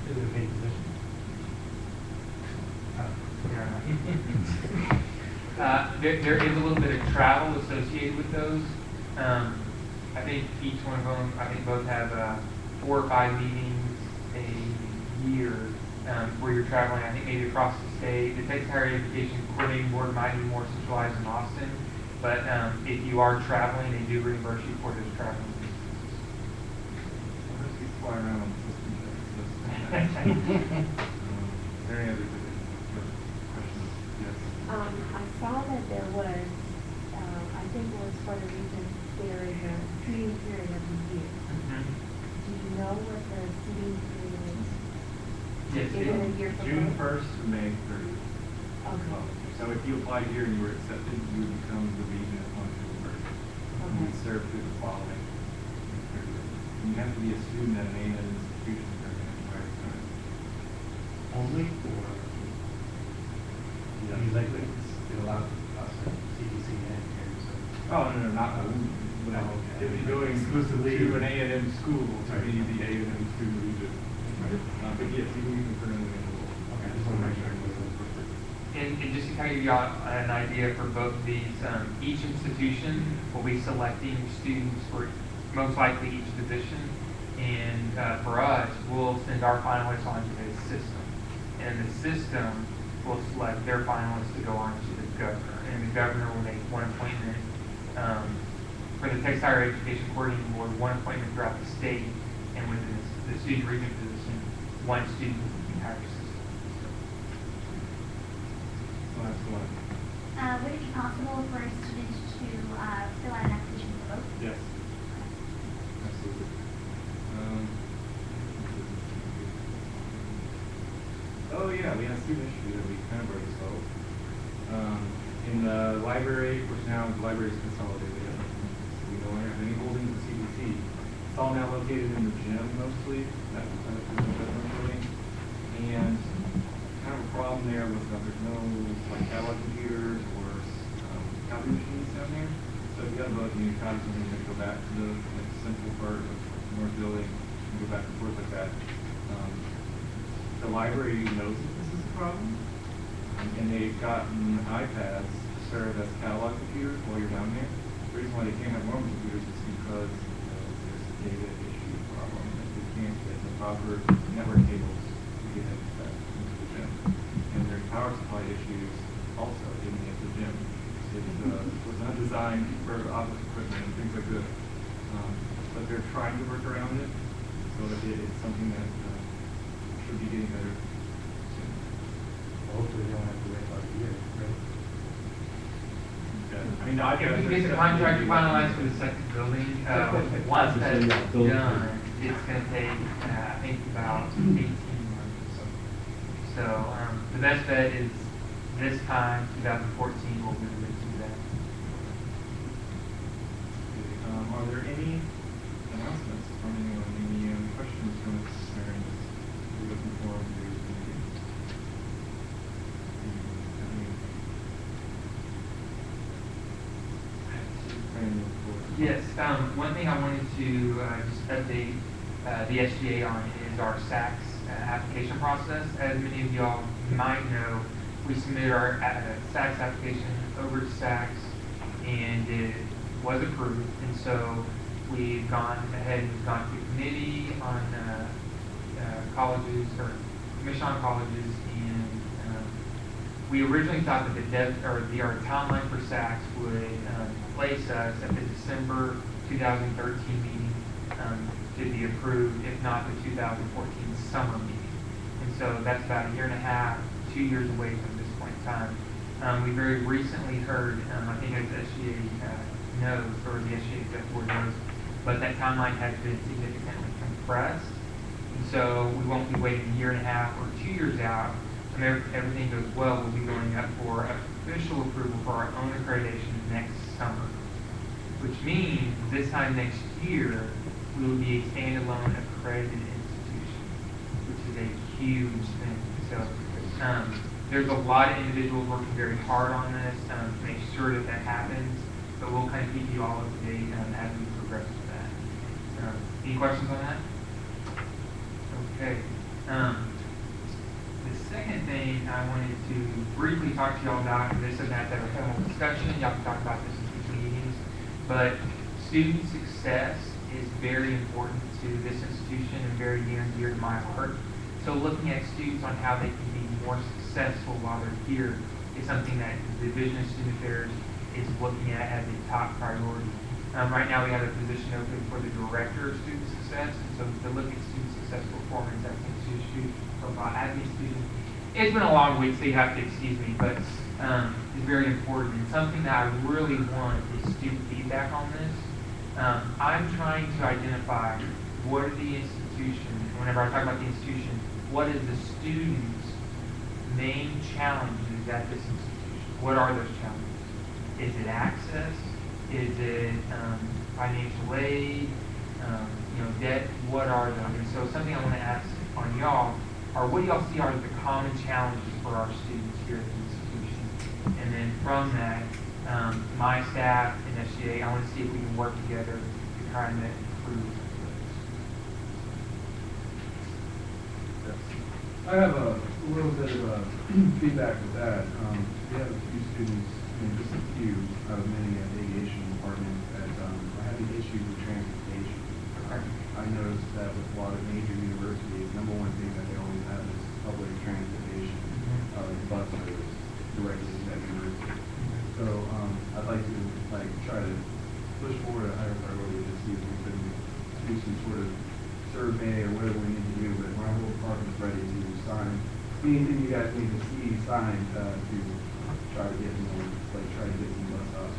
Is it a paid position? There is a little bit of travel associated with those. I think each one of them, I think both have 4 or 5 meetings a year where you're traveling, I think maybe across the state. The Texas Higher Education Coordinating Board might be more centralized in Austin, but if you are traveling, they do reimburse you for those traveling. Fly around on the system. Is there any other questions? Yes. I saw that there was, I think it was for the region, there is a seating period of the year. Do you know what the seating period is? Yes, Is it a year for June both? 1st to May 30th. Okay. So if you applied here and you were accepted, you would become the region on June 1st. And you would serve through the following period. And you have to be a student at an A&M institution for an entire time. Only or? Yeah. I mean, like, it allows us to CDC and here, so. Oh, no, not only. But Oh, okay. if you're going Exclusively. to an A&M school, to Right. be the A&M student region. But yes, you can currently enroll. Okay, I just want to make sure it wasn't perfect. And just to kind of give you an idea for both of these, each institution will be selecting students for most likely each division. And for us, we'll send our finalists on to the system. And the system will select their finalists to go on to the governor. And the governor will make one appointment for the Texas Higher Education Coordinating Board, one appointment throughout the state. And within the student region position, one student in the entire system. Last one. Would it be possible for students to fill out an application for both? Yes. Absolutely. Oh yeah, we have a student issue that we kind of already solved. In the library, which now the library is consolidated, so we no longer have any holdings at CDC. It's all now located in the gym mostly, that kind of building. And kind of a problem there was that there's no like catalog computers or copy machines down there. So if you got a book and you copy something, you have to go back to the central part of the north building and go back and forth like that. The library knows that this is a problem, and they've gotten iPads to serve as catalog computers while you're down there. The reason why they can't have normal computers is because there's a data issue problem. They can't get the proper network cables to get into the gym. And there's power supply issues also getting into the gym. It was not designed for office equipment and things like this. But they're trying to work around it, so that it's something that should be getting better soon. Well, hopefully they don't have to wait about a year, right? Yeah. I mean, I If we get the contract finalized for the second building, once that's done, it's going to take, I think, about 18 months. So the best bet is this time, 2014, we'll move into that. Are there any announcements from anyone? Any questions from the concerns? We're looking forward to Yes, one thing I wanted to just update the SGA on is our SACS application process. As many of y'all might know, we submitted our SACS application over to SACS, and it was approved. And so we've gone ahead and gone to committee on colleges, or commission on colleges, and we originally thought that our timeline for SACS would place us at the December 2013 meeting to be approved, if not the 2014 summer meeting. And so that's about a year and a half, 2 years away from this point in time. We very recently heard, I think as SGA knows, or the SGA Executive Board knows, but that timeline has been significantly compressed. And so we won't be waiting a year and a half or 2 years out. And if everything goes well, we'll be going up for official approval for our own accreditation next summer. Which means this time next year, we will be a standalone accredited institution, which is a huge thing. So there's a lot of individuals working very hard on this to make sure that that happens. But we'll kind of keep you all up to date as we progress with that. Any questions on that? Okay. The second thing I wanted to briefly talk to y'all about, and this doesn't have to have a formal discussion, y'all can talk about this in future meetings, but student success is very important to this institution and very near and dear to my heart. So looking at students on how they can be more successful while they're here is something that the Division of Student Affairs is looking at as a top priority. Right now we have a position open for the Director of Student Success, and so to look at student success performance at the institution, at the institution. It's been a long week, so you have to excuse me, but it's very important. And something that I really want is student feedback on this. I'm trying to identify what are the institution, whenever I talk about the institution, what is the student's main challenges at this institution? What are those challenges? Is it access? Is it financial aid? Debt? What are those? And so something I want to ask on y'all are what do y'all see are the common challenges for our students here at the institution? And then from that, my staff and SGA, I want to see if we can work together to kind of improve those. I have a little bit of feedback with that. We have a few students, just a few out of many at the aviation department that are having issues with transportation. I noticed that with a lot of major universities, number one thing that they always have is public transportation, bus service directly to that university. So I'd like to try to push forward a higher priority to see if we can do some sort of survey or whatever we need to do, but my whole department is ready to sign anything you guys need to see signed to try to get more, try to get some bus stops.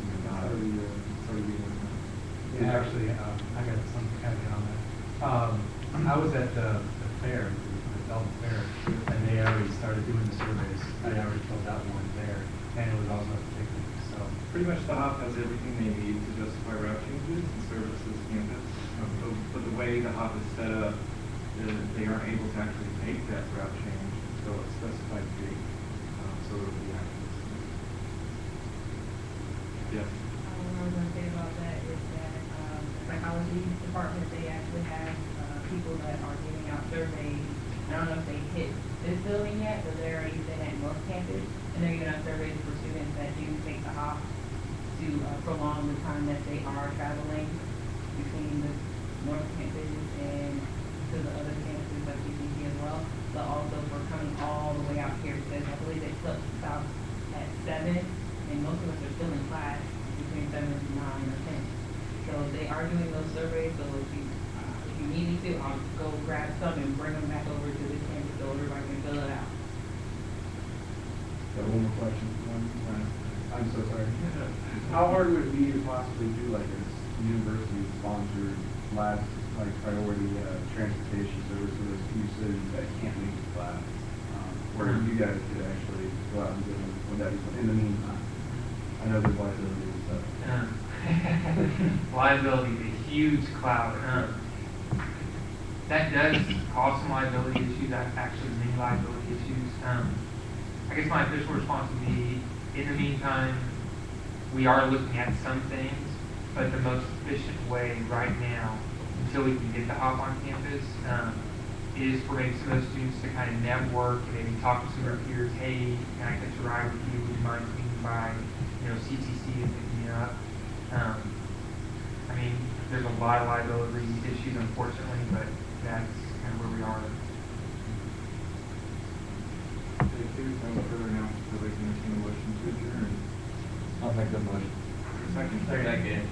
Yeah, actually, I got some caveat on that. I was at the fair, the Belton Fair, and they already started doing the surveys. I already filled out one there, and it was also at the picnic, so. Pretty much the hop has everything they need to justify route changes and services campus. But the way the hop is set up, they aren't able to actually make that route change until a specified date. So it'll be access. Yes. What I was going to say about that is that the psychology department, they actually have people that are giving out surveys. I don't know if they hit this building yet, but they're already been at North Campus, and they're giving out surveys for students that do take the hop to prolong the time that they are traveling between the North Campus and to the other campuses like UCC as well, but also for coming all the way out here because I believe they start about at 7, and most of us are still in class between 7 and 9 or 10. So they are doing those surveys, so if you need me to, I'll go grab some and bring them back over to this campus so everybody can fill it out. Got one more question. I'm so sorry. How hard would it be to possibly do like a university-sponsored last priority transportation service for those few students that can't make the class? Where you guys could actually go out and get them? Would that be in the meantime? I know there's liability and stuff. Liability is a huge cloud. That does cause some liability issues, actually many liability issues. I guess my official response would be, in the meantime, we are looking at some things, but the most efficient way right now, until we can get the hop on campus, is for maybe some of those students to kind of network and maybe talk to some of their peers. Hey, can I catch a ride with you? Would you mind swinging by, CTC and picking me up? I mean, there's a lot of liability issues, unfortunately, but that's kind of where we are. If there's no further announcements, so we can entertain a motion to adjourn. I'll make the motion. Second. Second.